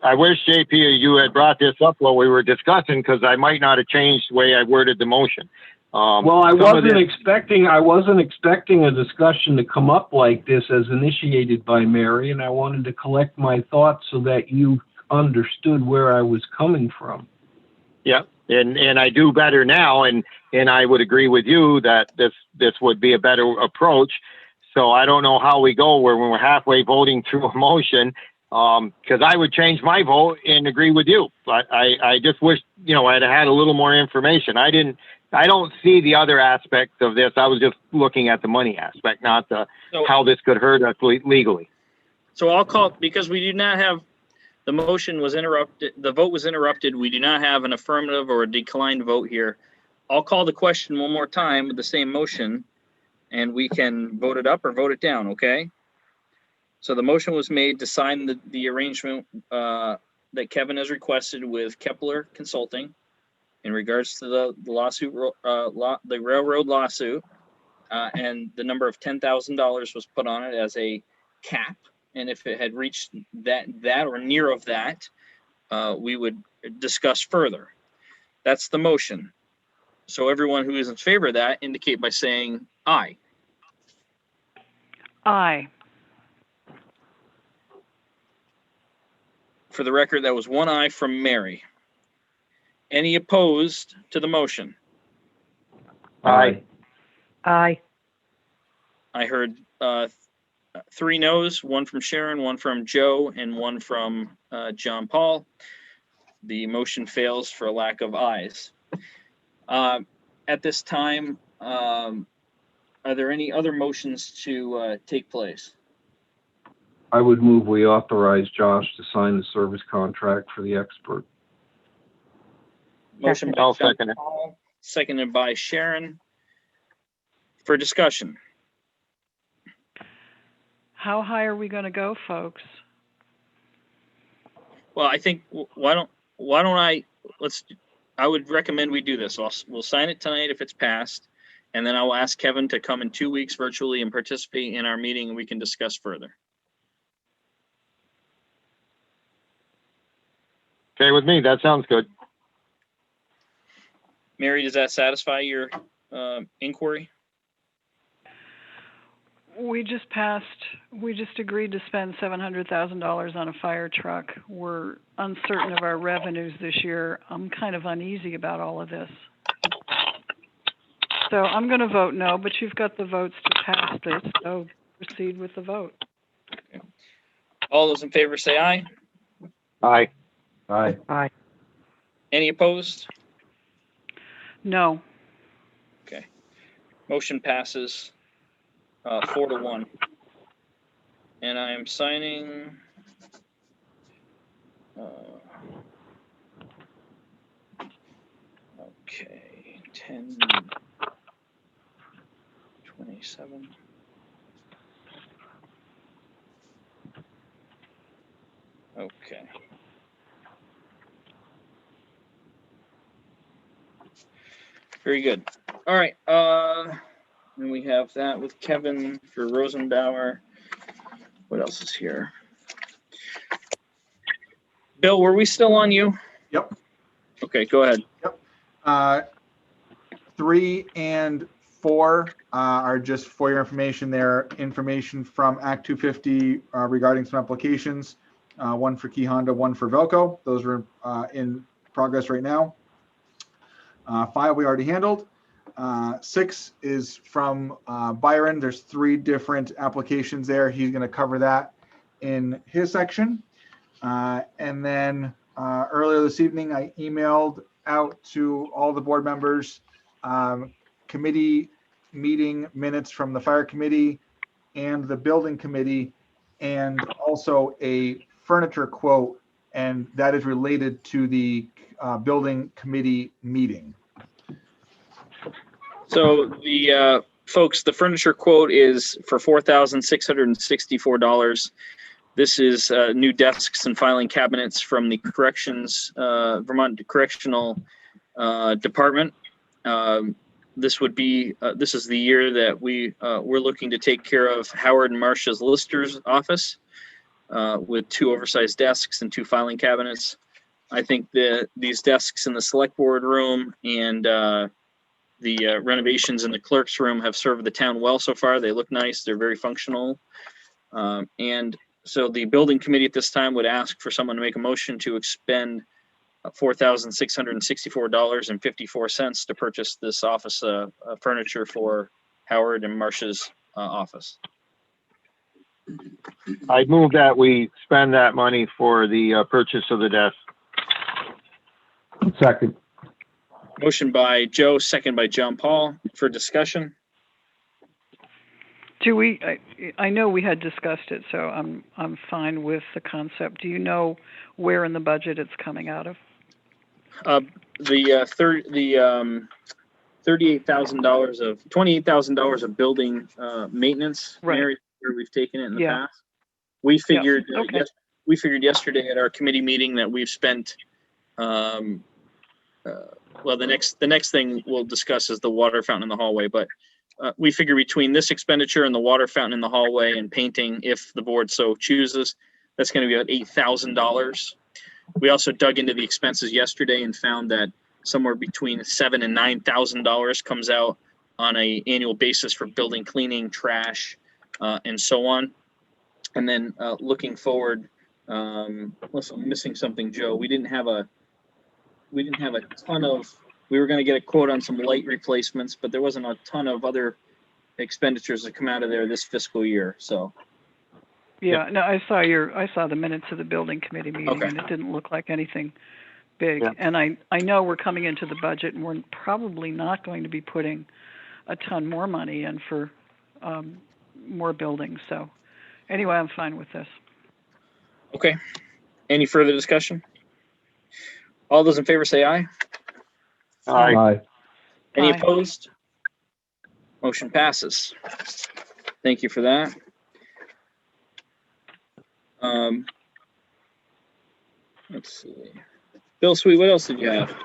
I wish, JP, you had brought this up while we were discussing, because I might not have changed the way I worded the motion. Well, I wasn't expecting a discussion to come up like this as initiated by Mary, and I wanted to collect my thoughts so that you understood where I was coming from. Yeah, and I do better now, and I would agree with you that this would be a better approach. So I don't know how we go where when we're halfway voting through a motion, because I would change my vote and agree with you. But I just wish, I'd had a little more information. I don't see the other aspects of this. I was just looking at the money aspect, not how this could hurt us legally. So I'll call, because we do not have, the motion was interrupted, the vote was interrupted. We do not have an affirmative or a declined vote here. I'll call the question one more time with the same motion, and we can vote it up or vote it down, okay? So the motion was made to sign the arrangement that Kevin has requested with Kepler Consulting in regards to the lawsuit, the railroad lawsuit, and the number of $10,000 was put on it as a cap. And if it had reached that or near of that, we would discuss further. That's the motion. So everyone who is in favor of that indicate by saying aye. Aye. For the record, that was one aye from Mary. Any opposed to the motion? Aye. Aye. I heard 3 noes, 1 from Sharon, 1 from Joe, and 1 from John Paul. The motion fails for a lack of ayes. At this time, are there any other motions to take place? I would move we authorize Josh to sign the service contract for the expert. Motion by I'll John second it. Paul, seconded by Sharon. For discussion. How high are we going to go, folks? Well, I think I would recommend we do this. We'll sign it tonight if it's passed, and then I will ask Kevin to come in 2 weeks virtually and participate in our meeting, and we can discuss further. Okay with me. That sounds good. Mary, does that satisfy your inquiry? We just agreed to spend $700,000 on a fire truck. We're uncertain of our revenues this year. I'm kind of uneasy about all of this. So I'm going to vote no, but you've got the votes to pass this, so proceed with the vote. Okay. All those in favor say aye. Aye. Aye. Aye. Any opposed? No. Okay. Motion passes 4-1. And I am signing okay, 10/27. Okay. Very good. All right. And we have that with Kevin for Rosenbauer. What else is here? Bill, were we still on you? Yep. Okay, go ahead. 3 and 4 are just for your information. They're information from Act 250 regarding some applications. 1 for Key Honda, 1 for Velco. Those are in progress right now. 5 we already handled. 6 is from Byron. There's 3 different applications there. He's going to cover that in his section. And then earlier this evening, I emailed out to all the board members committee meeting minutes from the fire committee and the building committee, and also a furniture quote, and that is related to the building committee meeting. So the folks, the furniture quote is for $4,664. This is new desks and filing cabinets from the Vermont Correctional Department. This would be this is the year that we're looking to take care of Howard and Marcia's Lister's office with 2 oversized desks and 2 filing cabinets. I think these desks in the select board room and the renovations in the clerk's room have served the town well so far. They look nice. They're very functional. And so the building committee at this time would ask for someone to make a motion to expend $4,664.54 to purchase this office furniture for Howard and Marcia's office. I'd move that we spend that money for the purchase of the desk. Second. Motion by Joe, second by John Paul. For discussion. I know we had discussed it, so I'm fine with the concept. Do you know where in the budget it's coming out of? $28,000 of building maintenance. Right. Mary, where we've taken it in the Yeah. past. We figured Okay. we figured yesterday at our committee meeting that we've spent well, the next thing we'll discuss is the water fountain in the hallway, but we figure between this expenditure and the water fountain in the hallway and painting, if the board so chooses, that's going to be about $8,000. We also dug into the expenses yesterday and found that somewhere between $7,000 and $9,000 comes out on an annual basis for building cleaning, trash, and so on. And then looking forward, unless I'm missing something, Joe, we didn't have a ton of, we were going to get a quote on some light replacements, but there wasn't a ton of other expenditures that come out of there this fiscal year. So Yeah, no, I saw the minutes of the building committee meeting, Okay. and it didn't look like anything big. Yeah. And I know we're coming into the budget, and we're probably not going to be putting a ton more money in for more buildings. So anyway, I'm fine with this. okay. Any further discussion? All those in favor say aye. Aye. Any Aye. opposed? Motion passes. Thank you for that. Let's see. Bill Sweet, what else did you have?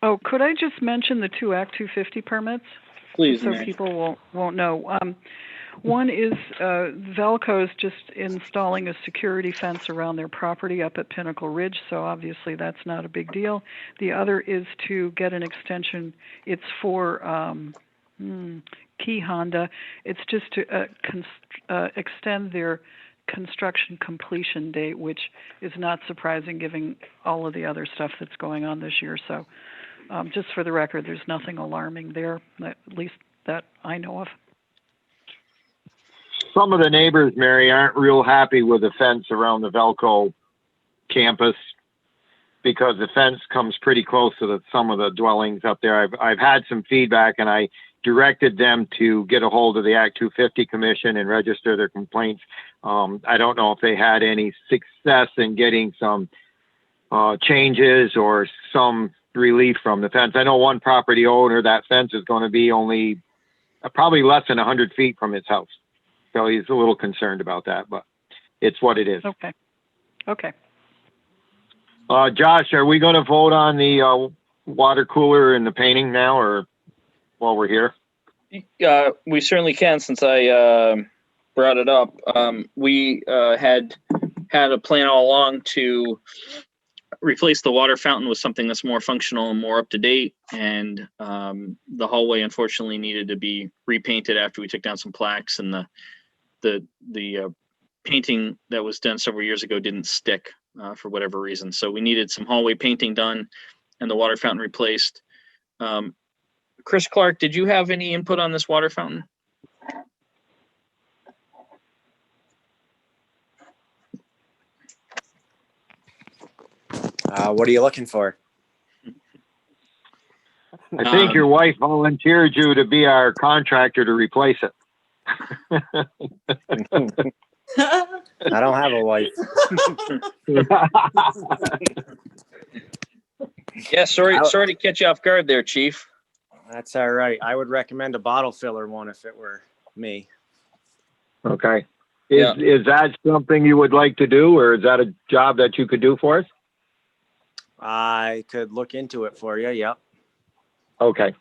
Oh, could I just mention the two Act 250 permits? Please, So Renee. people won't know. One is Velco's just installing a security fence around their property up at Pinnacle Ridge, so obviously that's not a big deal. The other is to get an extension. It's for Key Honda. It's just to extend their construction completion date, which is not surprising given all of the other stuff that's going on this year. So just for the record, there's nothing alarming there, at least that I know of. Some of the neighbors, Mary, aren't real happy with the fence around the Velco campus because the fence comes pretty close to some of the dwellings up there. I've had some feedback, and I directed them to get a hold of the Act 250 Commission and register their complaints. I don't know if they had any success in getting some changes or some relief from the fence. I know one property owner, that fence is going to be only probably less than 100 feet from his house. So he's a little concerned about that, but it's what it is. Okay. Okay. Josh, are we going to vote on the water cooler and the painting now, or while we're here? We certainly can, since I brought it up. We had a plan all along to replace the water fountain with something that's more functional and more up to date. And the hallway, unfortunately, needed to be repainted after we took down some plaques, and the painting that was done several years ago didn't stick for whatever reason. So we needed some hallway painting done and the water fountain replaced. Chris Clark, did you have any input on this water fountain? What are you looking for? I think your wife volunteered you to be our contractor to replace it. I don't have a wife. Yeah, sorry to catch you off guard there, Chief. That's all right. I would recommend a bottle filler one if it were me. Okay. Yeah. Is that something you would like to do, or is that a job that you could do for us? I could look into it for you. Yep. Okay.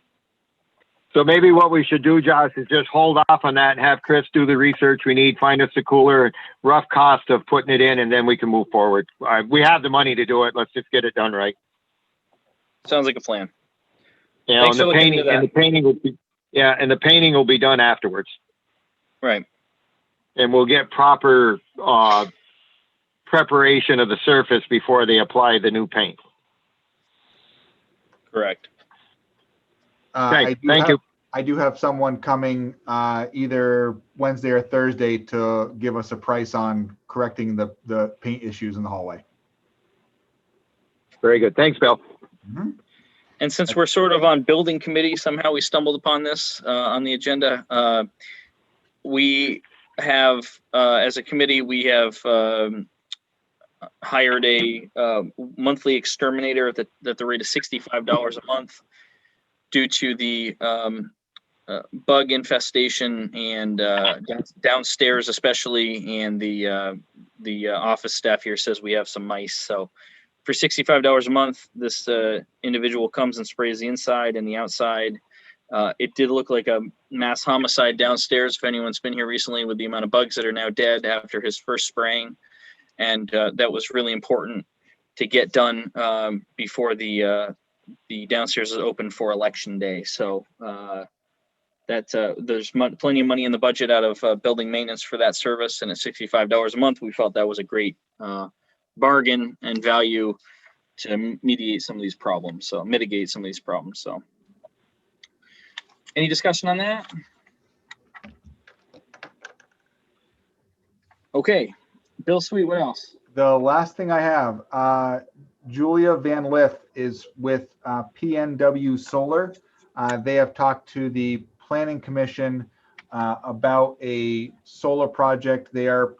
So maybe what we should do, Josh, is just hold off on that and have Chris do the research we need, find us a cooler, rough cost of putting it in, and then we can move forward. We have the money to do it. Let's just get it done right. Sounds like a plan. You know, Thanks and for looking into that. the painting will be, and the painting will be done afterwards. Right. And we'll get proper preparation of the surface before they apply the new paint. Correct. Okay, thank you. I do have someone coming either Wednesday or Thursday to give us a price on correcting the paint issues in the hallway. Very good. Thanks, Bill. Mhm. And since we're sort of on building committee, somehow we stumbled upon this on the agenda. We have, as a committee, we have hired a monthly exterminator at the rate of $65 a month due to the bug infestation and downstairs especially, and the office staff here says we have some mice. So for $65 a month, this individual comes and sprays the inside and the outside. It did look like a mass homicide downstairs, if anyone's been here recently, with the amount of bugs that are now dead after his first spraying. And that was really important to get done before the downstairs is open for election day. So that there's plenty of money in the budget out of building maintenance for that service, and at $65 a month, we felt that was a great bargain and value to mitigate some of these problems. So any discussion on that? Okay, Bill Sweet, what else? The last thing I have, Julia Van Lith is with PNW Solar. They have talked to the Planning Commission about a solar project they are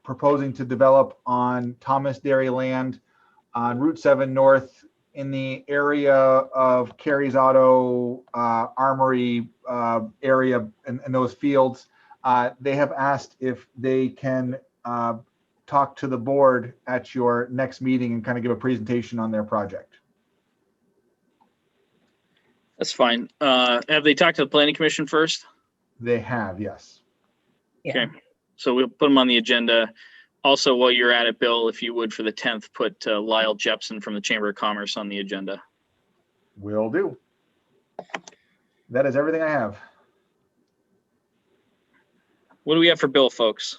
proposing to develop on Thomas Dairy land on Route 7 North in the area of Carrie's Auto Armory area in those fields. They have asked if they can talk to the board at your next meeting and kind of give a presentation on their project. That's fine. Have they talked to the Planning Commission first? They have, yes. Yeah. Okay, so we'll put them on the agenda. Also, while you're at it, Bill, if you would, for the 10th, put Lyle Jepson from the Chamber of Commerce on the agenda. Will do. That is everything I have. What do we have for Bill, folks?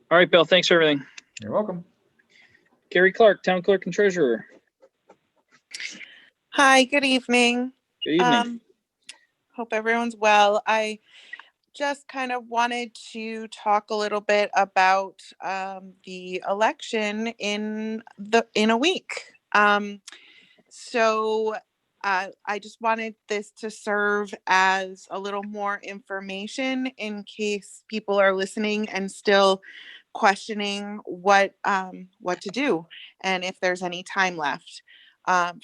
All right, Bill, thanks for everything. You're welcome. Gary Clark, Town Clerk and Treasurer. Hi, good evening. Good evening. Hope everyone's well. I just kind of wanted to talk a little bit about the election in a week. So I just wanted this to serve as a little more information in case people are listening and still questioning what to do and if there's any time left.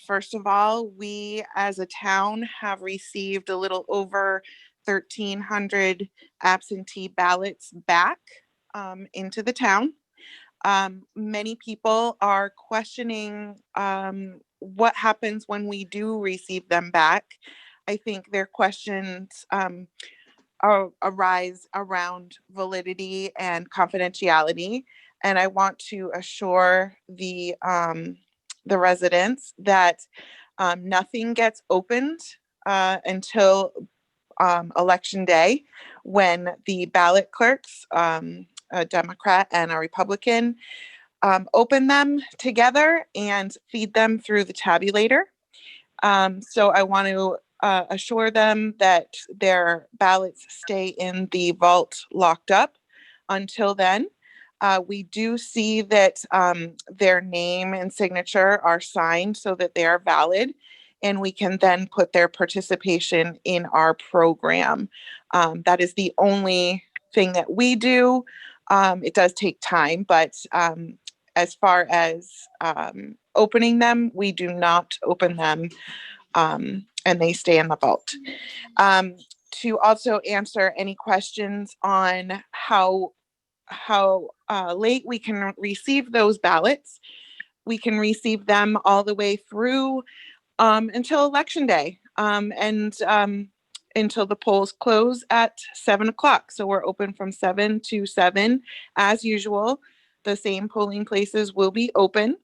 First of all, we as a town have received a little over 1,300 absentee ballots back into the town. Many people are questioning what happens when we do receive them back. I think their questions arise around validity and confidentiality, and I want to assure the residents that nothing gets opened until election day, when the ballot clerks, a Democrat and a Republican, open them together and feed them through the tabulator. So I want to assure them that their ballots stay in the vault locked up until then. We do see that their name and signature are signed so that they are valid, and we can then put their participation in our program. That is the only thing that we do. It does take time, but as far as opening them, we do not open them, and they stay in the vault. To also answer any questions on how late we can receive those ballots, we can receive them all the way through until election day, and until the polls close at 7 o'clock. So we're open from 7 to 7 as usual. The same polling places will be open.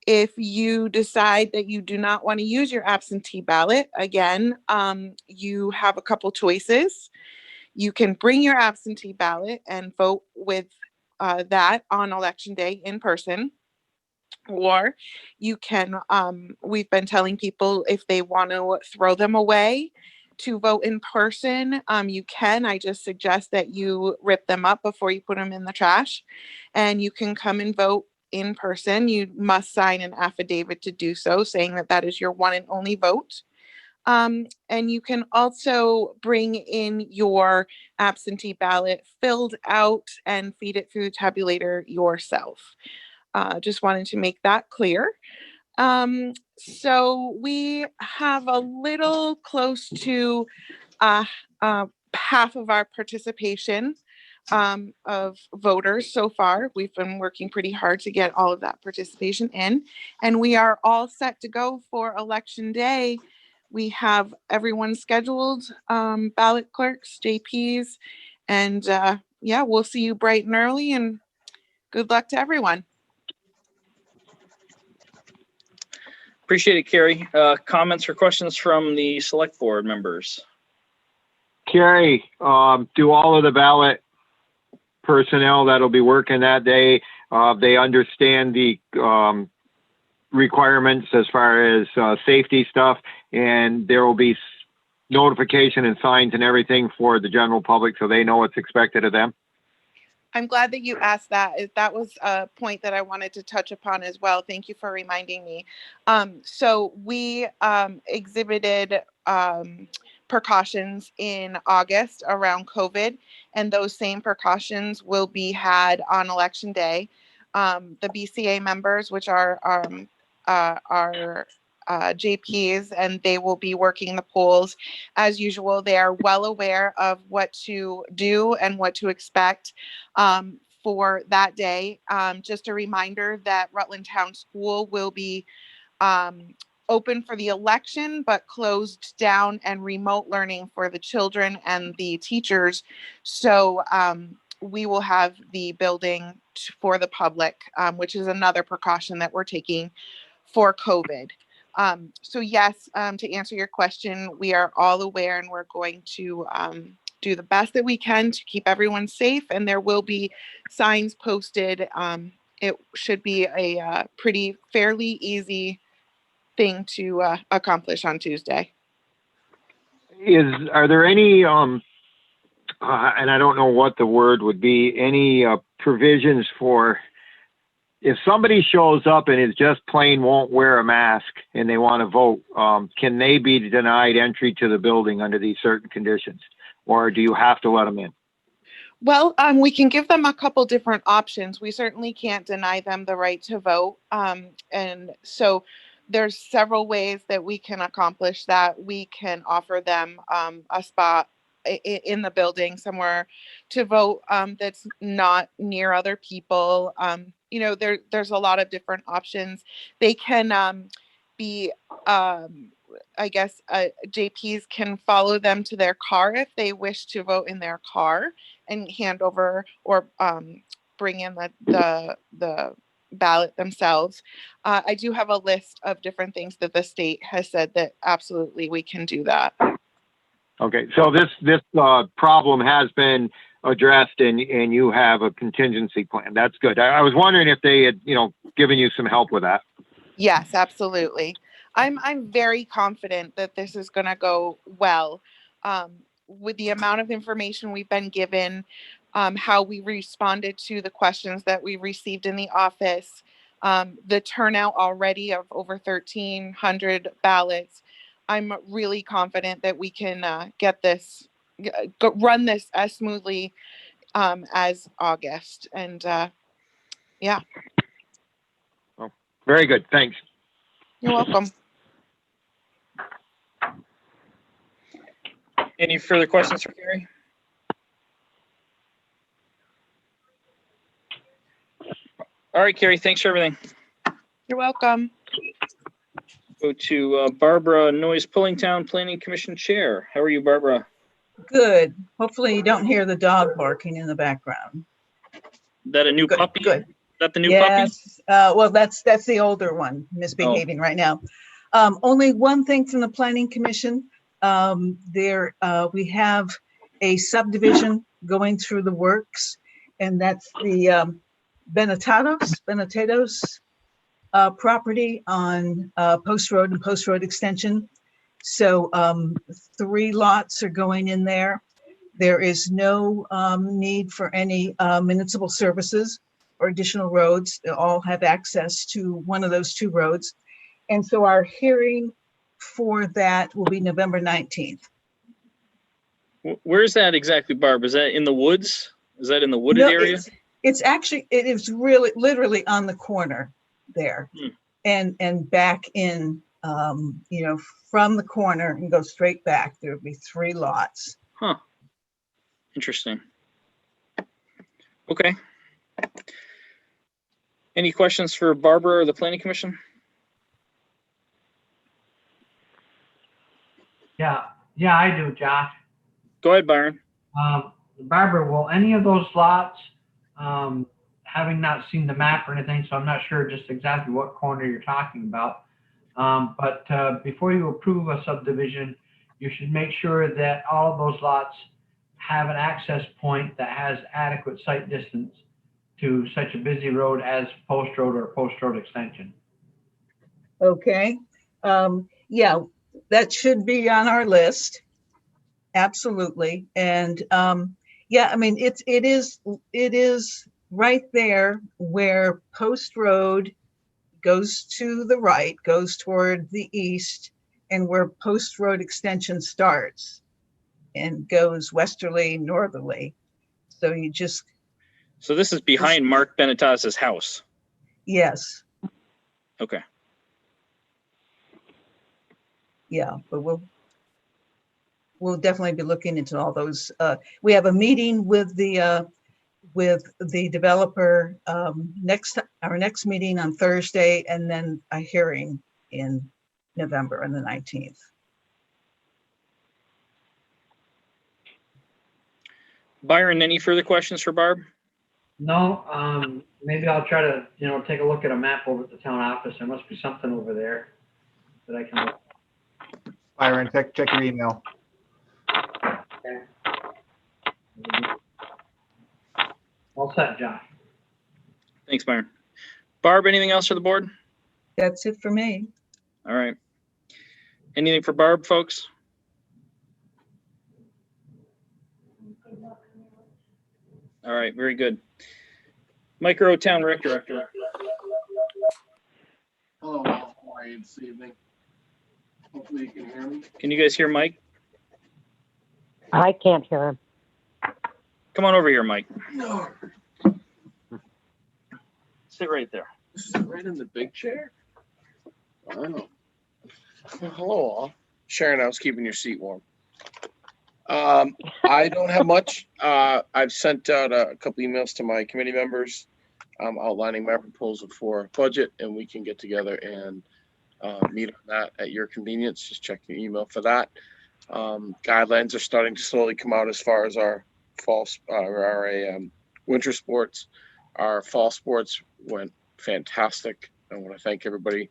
If you decide that you do not want to use your absentee ballot, again, you have a couple choices. You can bring your absentee ballot and vote with that on election day in person. Or you can, we've been telling people if they want to throw them away to vote in person, you can. I just suggest that you rip them up before you put them in the trash, and you can come and vote in person. You must sign an affidavit to do so, saying that that is your one and only vote. And you can also bring in your absentee ballot filled out and feed it through the tabulator yourself. Just wanted to make that clear. So we have a little close to half of our participation of voters so far. We've been working pretty hard to get all of that participation in, and we are all set to go for election day. We have everyone scheduled, ballot clerks, JPs, and yeah, we'll see you bright and early, and good luck to everyone. Appreciate it, Carrie. Comments or questions from the select board members? Carrie, do all of the ballot personnel that'll be working that day, they understand the requirements as far as safety stuff, and there will be notification and signs and everything for the general public so they know what's expected of them? I'm glad that you asked that. That was a point that I wanted to touch upon as well. Thank you for reminding me. So we exhibited precautions in August around COVID, and those same precautions will be had on Election Day. The BCA members, which are JPs, and they will be working the polls as usual. They are well aware of what to do and what to expect for that day. Just a reminder that Rutland Town School will be open for the election, but closed down and remote learning for the children and the teachers. So we will have the building for the public, which is another precaution that we're taking for COVID. So yes, to answer your question, we are all aware, and we're going to do the best that we can to keep everyone safe, and there will be signs posted. It should be a pretty fairly easy thing to accomplish on Tuesday. Are there any, and I don't know what the word would be, any provisions for if somebody shows up and is just plain won't wear a mask and they want to vote, can they be denied entry to the building under these certain conditions? Or do you have to let them in? Well, we can give them a couple different options. We certainly can't deny them the right to vote. And so there's several ways that we can accomplish that. We can offer them a spot in the building somewhere to vote that's not near other people. You know, there's a lot of different options. They can be, I guess, JPs can follow them to their car if they wish to vote in their car and hand over or bring in the ballot themselves. I do have a list of different things that the state has said that absolutely we can do that. Okay, so this problem has been addressed, and you have a contingency plan. That's good. I was wondering if they had, given you some help with that. Yes, absolutely. I'm very confident that this is going to go well. With the amount of information we've been given, how we responded to the questions that we received in the office, the turnout already of over 1,300 ballots. I'm really confident that we can get this, run this as smoothly as August. And yeah. Oh, very good. Thanks. You're welcome. Any further questions for Carrie? All right, Carrie, thanks for everything. You're welcome. Go to Barbara Noyes Pullingtown Planning Commission Chair. How are you, Barbara? Good. Hopefully you don't hear the dog barking in the background. That a new puppy? Good. That the new puppy? Yes. Well, that's the older one misbehaving right now. Only one thing from the Planning Commission. We have a subdivision going through the works, and that's the Benetatos property on Post Road and Post Road Extension. So 3 lots are going in there. There is no need for any municipal services or additional roads. They all have access to one of those 2 roads. And so our hearing for that will be November 19th. Where's that exactly, Barb? Is that in the woods? Is that in the wooded area? It's actually, it is really literally on the corner there. And back in, from the corner and go straight back, there would be 3 lots. Huh. Interesting. Okay. Any questions for Barbara or the Planning Commission? Yeah, I do, Josh. Go ahead, Byron. Barbara, will any of those lots, having not seen the map or anything, so I'm not sure just exactly what corner you're talking about, But before you approve a subdivision, you should make sure that all of those lots have an access point that has adequate site distance to such a busy road as Post Road or Post Road Extension. Okay. Yeah, that should be on our list. Absolutely. And yeah, I mean, it is right there where Post Road goes to the right, goes toward the east, and where Post Road Extension starts and goes westerly, northerly. So you just, So this is behind Mark Benatas's house. yes, Okay. yeah, but we'll definitely be looking into all those. We have a meeting with the developer our next meeting on Thursday, and then a hearing in November on the 19th. Byron, any further questions for Barb? No, maybe I'll try to, take a look at a map over at the town office. There must be something over there that I can look. Byron, check your email. Okay. All set, Josh. Thanks, Byron. Barb, anything else for the board? That's it for me. All right. Anything for Barb, folks? All right, very good. Micro Town Rec Director. Hello, how are you this evening? Hopefully you can hear me. Can you guys hear Mike? I can't hear him. Come on over here, Mike. No, Sit right there. right in the big chair. Wow. Well, hello all. Sharon, I was keeping your seat warm. I don't have much. I've sent out a couple emails to my committee members outlining my proposal for budget, and we can get together and meet on that at your convenience. Just check your email for that. Guidelines are starting to slowly come out as far as our winter sports. Our fall sports went fantastic. I want to thank everybody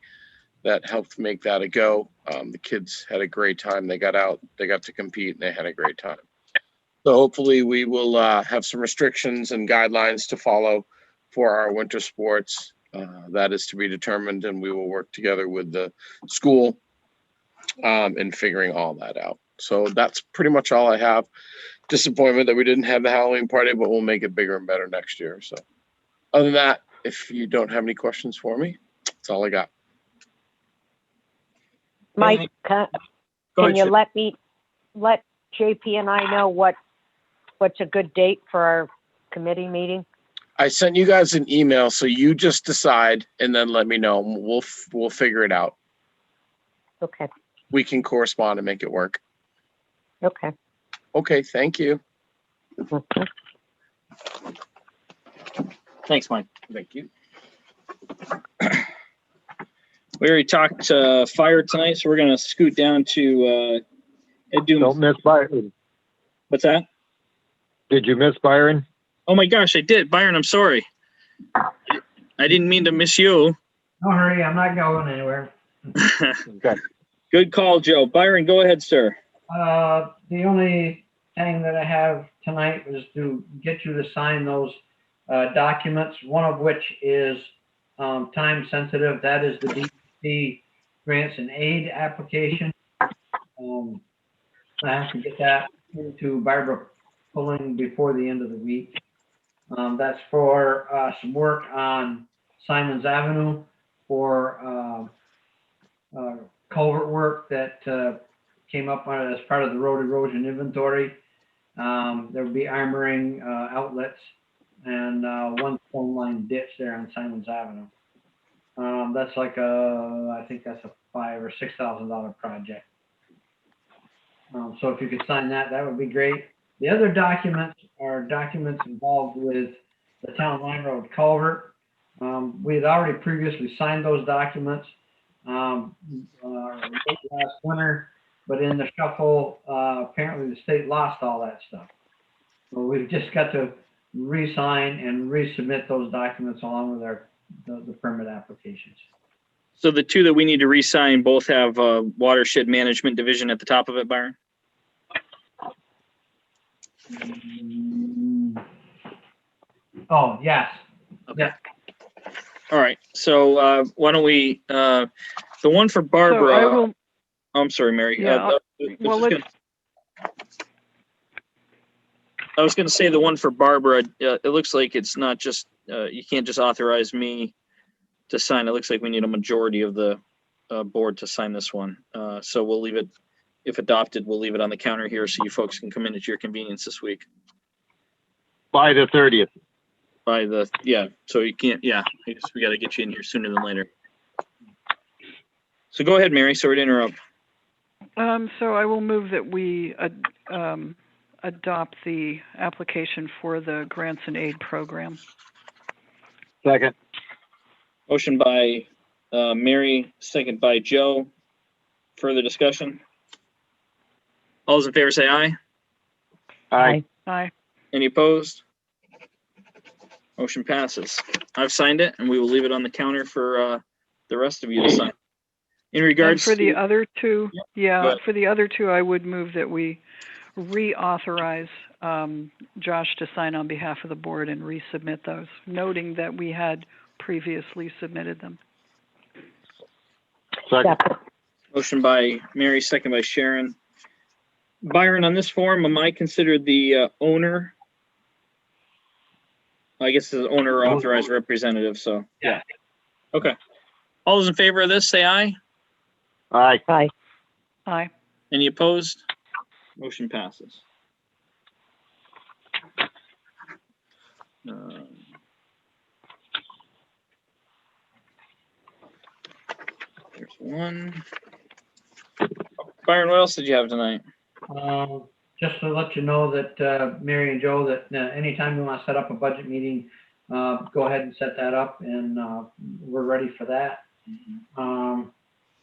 that helped make that a go. The kids had a great time. They got out, they got to compete, and they had a great time. So hopefully we will have some restrictions and guidelines to follow for our winter sports. That is to be determined, and we will work together with the school in figuring all that out. So that's pretty much all I have. Disappointment that we didn't have the Halloween party, but we'll make it bigger and better next year. So other than that, if you don't have any questions for me, that's all I got. Mike, can you let JP and I know what's a good date for our committee meeting? I sent you guys an email, so you just decide and then let me know. We'll figure it out. Okay. We can correspond and make it work. Okay. Okay, thank you. Thanks, Mike. Thank you. We already talked fire tonight, so we're going to scoot down to Ed Dooms. Don't miss Byron. What's that? Did you miss Byron? Oh my gosh, I did. Byron, I'm sorry. I didn't mean to miss you. Don't hurry, I'm not going anywhere. Okay. Good call, Joe. Byron, go ahead, sir. The only thing that I have tonight was to get you to sign those documents, one of which is time sensitive. That is the DEP grants and aid application. I have to get that into Barbara Pulling before the end of the week. That's for some work on Simons Avenue for culvert work that came up as part of the road erosion inventory. There will be armoring outlets and one phone line ditch there on Simons Avenue. That's like I think that's a $5,000 or $6,000 project. So if you could sign that, that would be great. The other documents are documents involved with the Town Line Road culvert. We had already previously signed those documents late last winter, but in the shuffle, apparently the state lost all that stuff. So we've just got to re-sign and resubmit those documents along with the permit applications. So the two that we need to re-sign both have watershed management division at the top of it, Byron? Oh, yes. Okay. All right. So why don't we, the one for Barbara. So I will, I'm sorry, Mary. Yeah, well, I was going to say the one for Barbara, it looks like it's not just, you can't just authorize me to sign. It looks like we need a majority of the board to sign this one. So we'll leave it, if adopted, we'll leave it on the counter here so you folks can come in at your convenience this week. By the 30th. By the, yeah, so you can't, yeah, I guess we got to get you in here sooner than later. So go ahead, Mary, sorry to interrupt. so I will move that we adopt the application for the grants and aid program. Second. Motion by Mary, second by Joe. Further discussion? All those in favor say aye. Aye. Aye. Any opposed? Motion passes. I've signed it, and we will leave it on the counter for the rest of you to sign. In regards And for the to, other two, go yeah, ahead. for the other two, I would move that we reauthorize Josh to sign on behalf of the board and resubmit those, noting that we had previously submitted them. Second. Motion by Mary, second by Sharon. Byron, on this form, am I considered the owner? I guess the owner or authorized representative, so, yeah. Okay. All those in favor of this, say aye. Aye. Aye. Aye. Any opposed? Motion passes. There's one. Byron, what else did you have tonight? Just to let you know that, Mary and Joe, that anytime you want to set up a budget meeting, go ahead and set that up, and we're ready for that.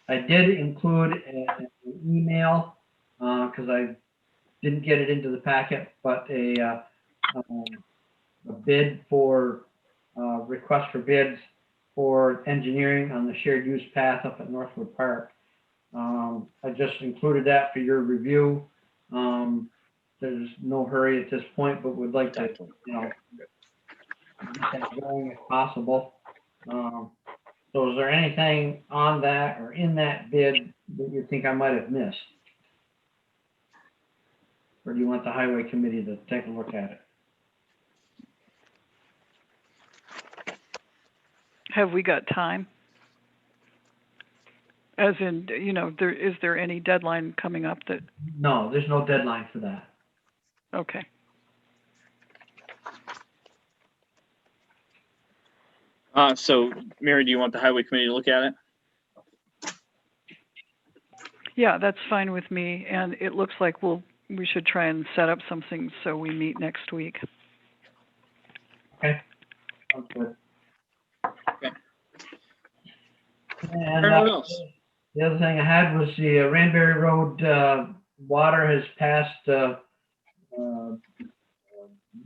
I did include an email, because I didn't get it into the packet, but a bid for, request for bids for engineering on the shared use path up at Northwood Park. I just included that for your review. There's no hurry at this point, but would like to, get that going if possible. So is there anything on that or in that bid that you think I might have missed? Or do you want the highway committee to take a look at it? Have we got time? As in, is there any deadline coming up that? No, there's no deadline for that. Okay. So, Mary, do you want the highway committee to look at it? Yeah, that's fine with me, and it looks like we should try and set up something so we meet next week. Okay. Sounds good. Okay. And What else? the other thing I had was the Ranberry Road water has passed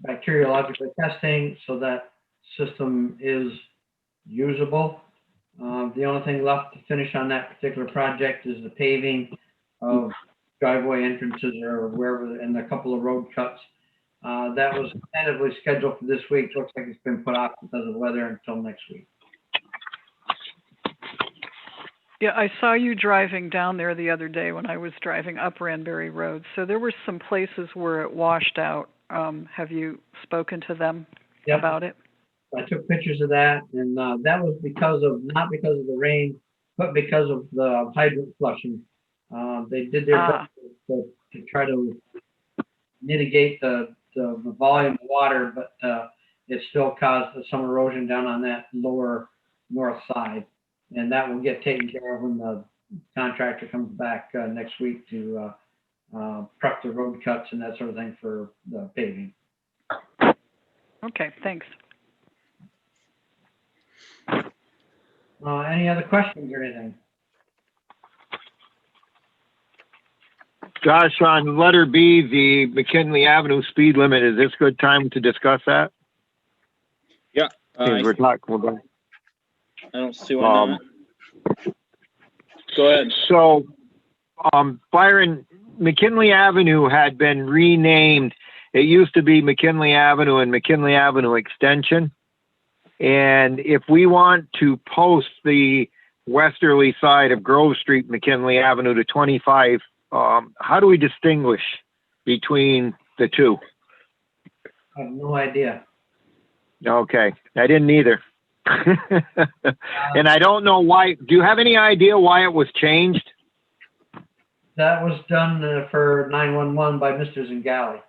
bacteriological testing, so that system is usable. The only thing left to finish on that particular project is the paving of driveway entrances or wherever, and a couple of road cuts. That was tentatively scheduled for this week. Looks like it's been put off because of the weather until next week. Yeah, I saw you driving down there the other day when I was driving up Ranberry Road. So there were some places where it washed out. Have you spoken to them about it? I took pictures of that, and that was not because of the rain, but because of the hydrant flushing. They did their best to try to mitigate the volume of water, but it still caused some erosion down on that lower north side. And that will get taken care of when the contractor comes back next week to prep the road cuts and that sort of thing for the paving. Okay, thanks. Any other questions or anything? Josh, on letter B, the McKinley Avenue speed limit, is this good time to discuss that? Yeah. We're talking about. I don't see why not. Go ahead. So, Byron, McKinley Avenue had been renamed. It used to be McKinley Avenue and McKinley Avenue Extension. And if we want to post the westerly side of Grove Street, McKinley Avenue to 25, how do we distinguish between the two? I have no idea. Okay, I didn't either. And I don't know why. Do you have any idea why it was changed? That was done for 911 by Mr. Zingali.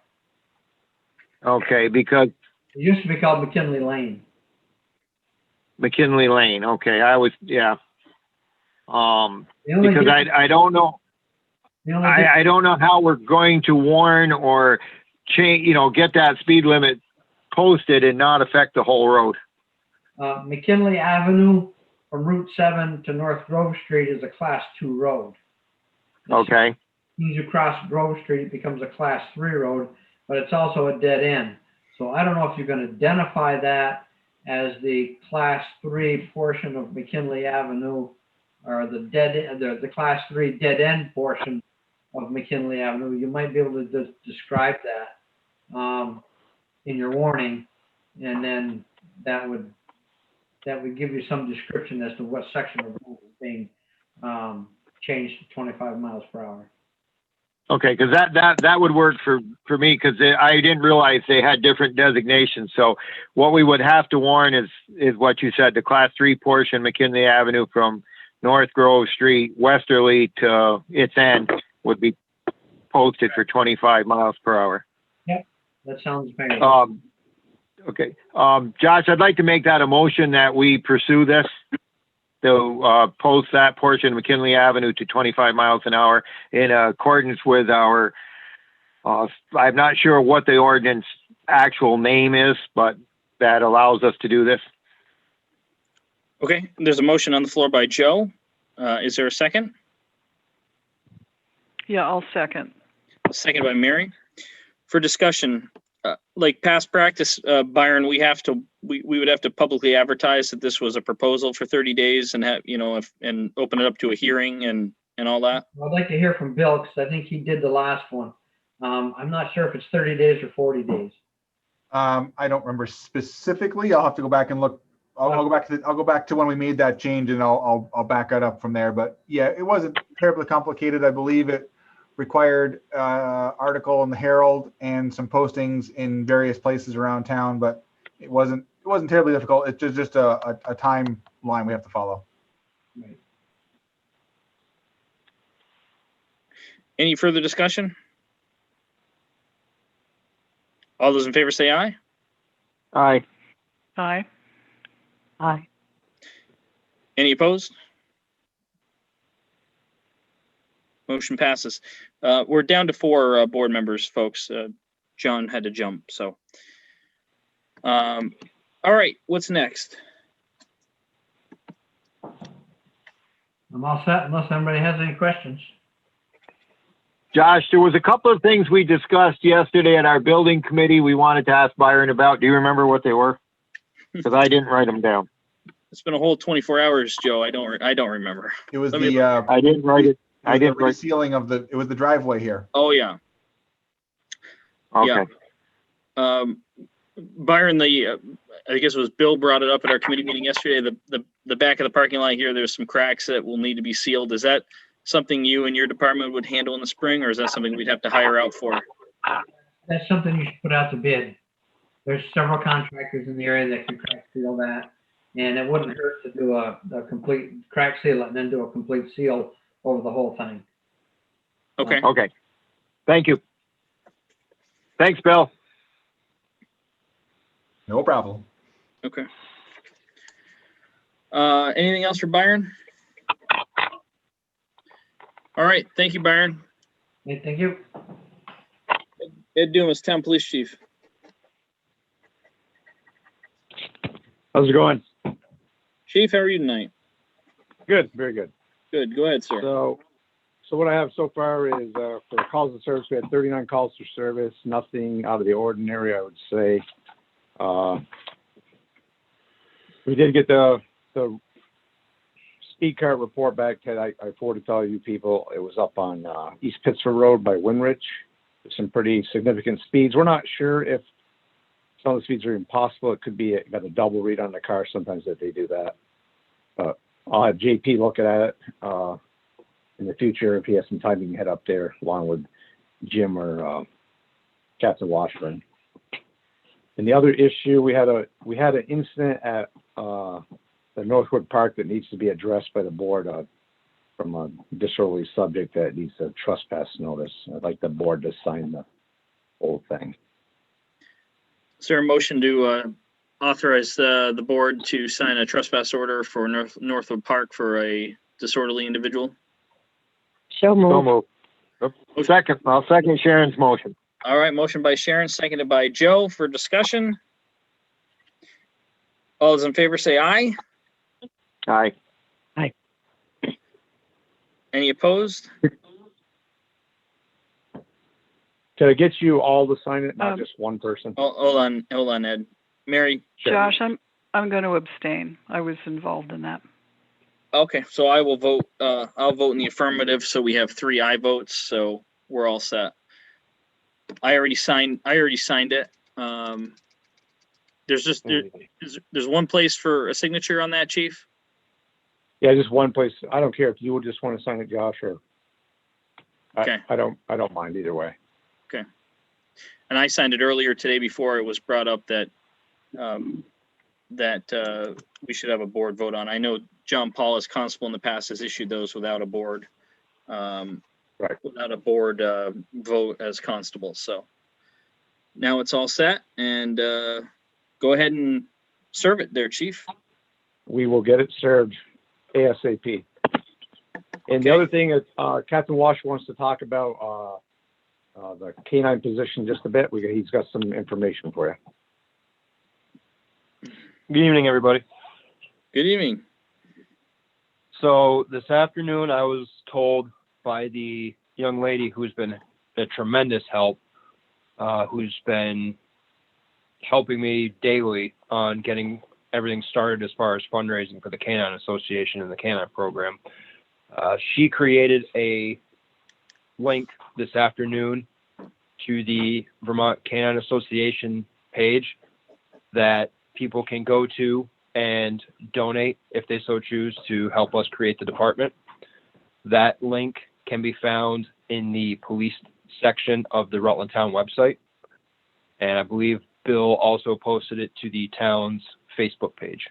Okay, because It used to be called McKinley Lane. McKinley Lane. Okay, The only because difference- I don't know. the only I don't know how we're going to warn or change, get that speed limit posted and not affect the whole road. McKinley Avenue from Route 7 to North Grove Street is a Class 2 road. Okay, As soon as you cross Grove Street, it becomes a Class 3 road, but it's also a dead end. So I don't know if you can identify that as the Class 3 portion of McKinley Avenue or the Class 3 dead end portion of McKinley Avenue. You might be able to describe that in your warning, and then that would give you some description as to what section of road is being changed to 25 miles per hour. okay, because that would work for me, because I didn't realize they had different designations. So what we would have to warn is what you said, the Class 3 portion, McKinley Avenue from North Grove Street westerly to its end would be posted for 25 miles per hour. Yep, that sounds fair. Okay, Josh, I'd like to make that a motion that we pursue this, to post that portion of McKinley Avenue to 25 miles an hour in accordance with our, I'm not sure what the ordinance actual name is, but that allows us to do this. Okay, there's a motion on the floor by Joe. Is there a second? Yeah, I'll second. A second by Mary. For discussion, like past practice, Byron, we would have to publicly advertise that this was a proposal for 30 days and have, and open it up to a hearing and all that. I'd like to hear from Bill, because I think he did the last one. I'm not sure if it's 30 days or 40 days. I don't remember specifically. I'll have to go back and look. I'll go back to when we made that change, and I'll back it up from there. But yeah, it wasn't terribly complicated. I believe it required article in the Herald and some postings in various places around town, but it wasn't terribly difficult. It's just a timeline we have to follow. Right. Any further discussion? All those in favor say aye. Aye. Aye. Aye. Any opposed? Motion passes. We're down to 4 board members, folks. John had to jump, so. All right, what's next? I'm all set unless anybody has any questions. Josh, there was a couple of things we discussed yesterday at our building committee we wanted to ask Byron about. Do you remember what they were? Because I didn't write them down. It's been a whole 24 hours, Joe. I don't remember. It was Let me I didn't write it. I didn't write. Resealing of it was the driveway here. Oh, yeah. Okay. Yeah. Byron, I guess it was Bill brought it up at our committee meeting yesterday. The back of the parking lot here, there's some cracks that will need to be sealed. Is that something you and your department would handle in the spring, or is that something we'd have to hire out for? That's something you should put out to bid. There's several contractors in the area that can crack seal that, and it wouldn't hurt to do a complete crack seal and then do a complete seal over the whole thing. Okay. Okay. Thank you. Thanks, Bill. No problem. Okay. Anything else for Byron? All right. Thank you, Byron. Okay, thank you. Ed Dumas, Town Police Chief. How's it going? Chief, how are you tonight? Good, very good. Good. Go ahead, sir. So what I have so far is for calls of service, we had 39 calls for service, nothing out of the ordinary, I would say. We did get the speed car report back, Ted, I forwarded to all you people. It was up on East Pittsford Road by Winrich. There's some pretty significant speeds. We're not sure if some of the speeds are impossible. It could be got a double read on the car sometimes that they do that. But I'll have JP looking at it in the future if he has some time. He can head up there along with Jim or Captain Washburn. And the other issue, we had an incident at the Northwood Park that needs to be addressed by the board from a disorderly subject that needs a trespass notice. I'd like the board to sign the whole thing. Is there a motion to authorize the board to sign a trespass order for Northwood Park for a disorderly individual? So moved. So moved. Second, I'll second Sharon's motion. All right, motion by Sharon, seconded by Joe for discussion. All those in favor say aye. Aye. Any opposed? Can I get you all to sign it, not just one person? Hold on, Ed. Mary? Josh, I'm going to abstain. I was involved in that. Okay, so I will vote, I'll vote in the affirmative, so we have 3 aye votes, so we're all set. I already signed it. There's one place for a signature on that, Chief? Yeah, just one place. I don't care if you would just want to sign it, Josh, or Okay. I don't mind either way. Okay. And I signed it earlier today before it was brought up that we should have a board vote on. I know John Paul as constable in the past has issued those without a board, without a board vote as constable. So now it's all set, and go ahead and serve it there, Chief. We will get it served ASAP. And the other thing is, Captain Walsh wants to talk about the canine position just a bit. He's got some information for you. Good evening, everybody. Good evening. So this afternoon, I was told by the young lady who's been a tremendous help, who's been helping me daily on getting everything started as far as fundraising for the Canine Association and the Canine Program. She created a link this afternoon to the Vermont Canine Association page that people can go to and donate if they so choose to help us create the department. That link can be found in the police section of the Rutland Town website. And I believe Bill also posted it to the town's Facebook page.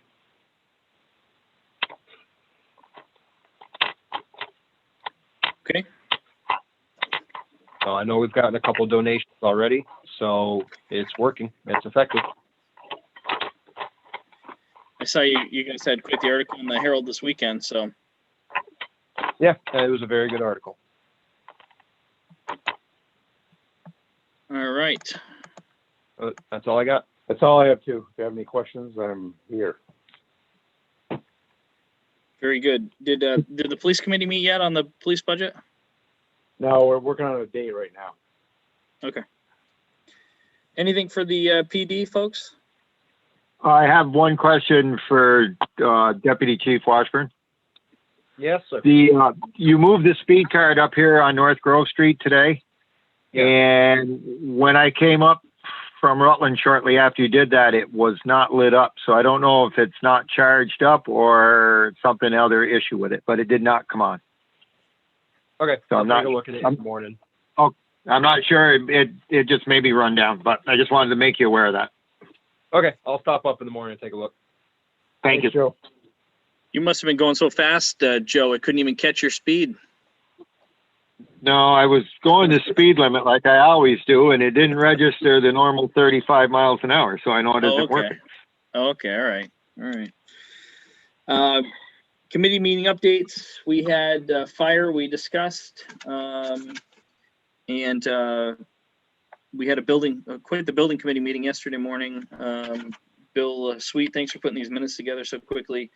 Okay. So I know we've gotten a couple donations already, so it's working. It's effective. I saw you guys had quite the article in the Herald this weekend, so. Yeah, it was a very good article. All right. That's all I got. That's all I have too. If you have any questions, I'm here. Very good. Did the police committee meet yet on the police budget? No, we're working on a date right now. Okay. Anything for the PD folks? I have one question for Deputy Chief Washburn. Yes, sir. You moved the speed card up here on North Grove Street today. Yeah. And when I came up from Rutland shortly after you did that, it was not lit up. So I don't know if it's not charged up or something other issue with it, but it did not come on. Okay, so I'll take a look at it in the morning. Oh, I'm not sure. It just may be run down, but I just wanted to make you aware of that. Okay, I'll stop up in the morning and take a look. Thank you, Joe. You must have been going so fast, Joe, it couldn't even catch your speed. No, I was going the speed limit like I always do, and it didn't register the normal 35 miles an hour, so I know it isn't working. Okay, all right. Committee meeting updates. We had fire we discussed, and we had quite the building committee meeting yesterday morning. Bill Sweet, thanks for putting these minutes together so quickly.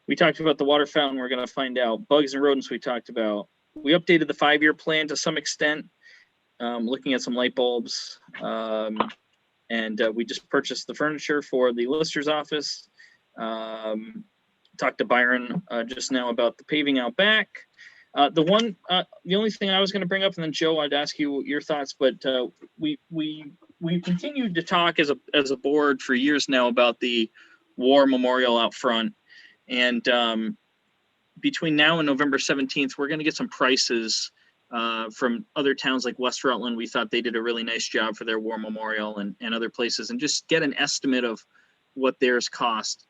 We talked about the water fountain. We're going to find out. Bugs and rodents we talked about. We updated the 5-year plan to some extent, looking at some light bulbs. And we just purchased the furniture for the Lister's office talked to Byron just now about the paving out back. The only thing I was going to bring up, and then Joe, I'd ask you your thoughts, but we continued to talk as a board for years now about the war memorial out front, and between now and November 17th, we're going to get some prices from other towns like West Rutland. We thought they did a really nice job for their war memorial and other places, and just get an estimate of what theirs cost.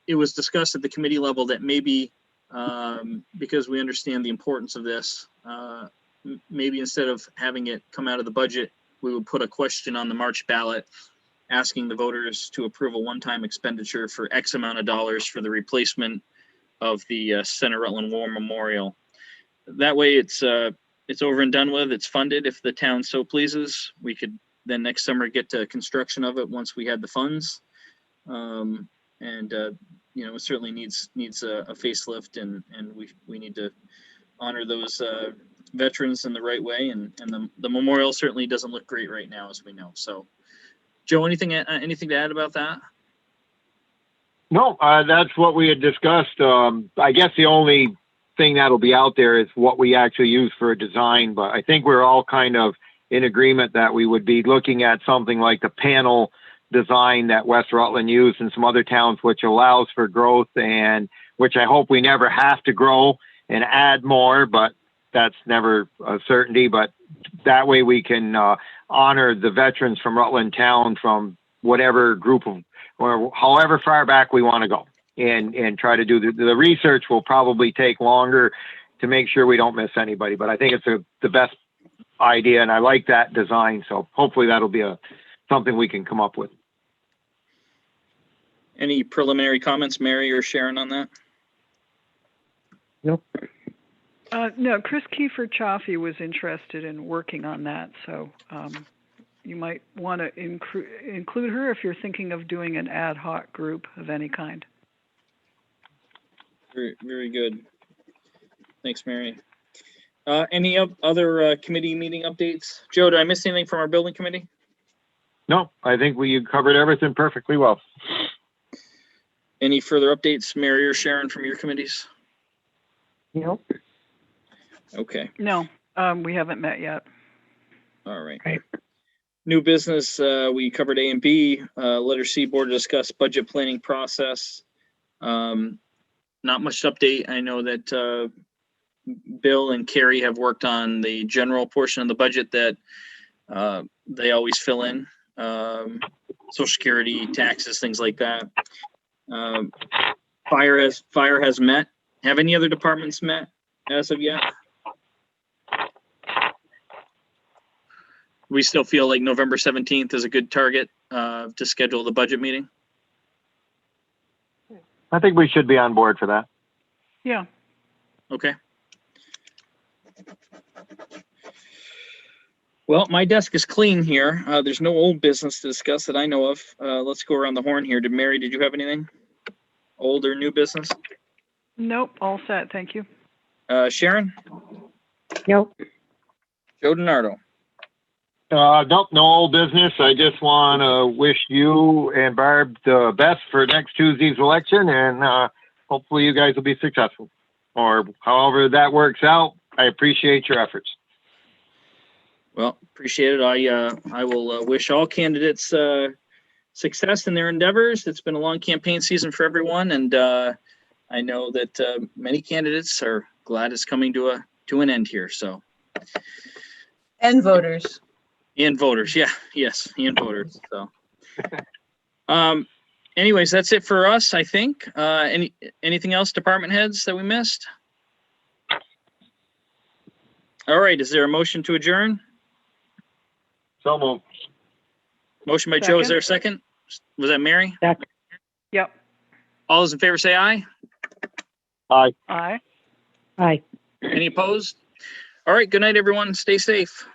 It was discussed at the committee level that maybe, because we understand the importance of this, maybe instead of having it come out of the budget, we would put a question on the March ballot asking the voters to approve a one-time expenditure for X amount of dollars for the replacement of the Center Rutland War Memorial. That way it's over and done with. It's funded if the town so pleases. We could then next summer get to construction of it once we had the funds. It certainly needs a facelift, and we need to honor those veterans in the right way. And the memorial certainly doesn't look great right now, as we know. So, Joe, anything to add about that? No, that's what we had discussed. I guess the only thing that'll be out there is what we actually use for a design, but I think we're all kind of in agreement that we would be looking at something like the panel design that West Rutland used and some other towns, which allows for growth, and which I hope we never have to grow and add more, but that's never a certainty. But that way we can honor the veterans from Rutland Town from whatever group of, or however far back we want to go, and try to do the research will probably take longer to make sure we don't miss anybody. But I think it's the best idea, and I like that design. So hopefully that'll be something we can come up with. Any preliminary comments, Mary or Sharon, on that? Nope. No, Chris Kiefer Chaffee was interested in working on that, so you might want to include her if you're thinking of doing an ad hoc group of any kind. Very, very good. Thanks, Mary. Any other committee meeting updates? Joe, did I miss anything from our building committee? No, I think we covered everything perfectly well. Any further updates, Mary or Sharon, from your committees? Nope. Okay. No, we haven't met yet. All right. New business, we covered A and B. Letter C, board to discuss budget planning process. Not much to update. I know that Bill and Carrie have worked on the general portion of the budget that they always fill in. Social Security, taxes, things like that. Fire has met. Have any other departments met as of yet? We still feel like November 17th is a good target to schedule the budget meeting? I think we should be on board for that. Yeah. Okay. Well, my desk is clean here. There's no old business to discuss that I know of. Let's go around the horn here. Mary, did you have anything? Old or new business? Nope, all set, thank you. Sharon? Nope. Joe DiNardo? Nope, no old business. I just want to wish you and Barb the best for next Tuesday's election, and hopefully you guys will be successful. Or however that works out, I appreciate your efforts. Well, appreciate it. I will wish all candidates success in their endeavors. It's been a long campaign season for everyone, and I know that many candidates are glad it's coming to an end here. So, And voters. and voters, yeah, yes, and voters. So, anyways, that's it for us, I think. Anything else, department heads, that we missed? All right, is there a motion to adjourn? So moved. Motion by Joe, is there a second? Was that Mary? Second. Yep. All those in favor say aye. Aye. Aye. Aye. Any opposed? All right, good night, everyone. Stay safe.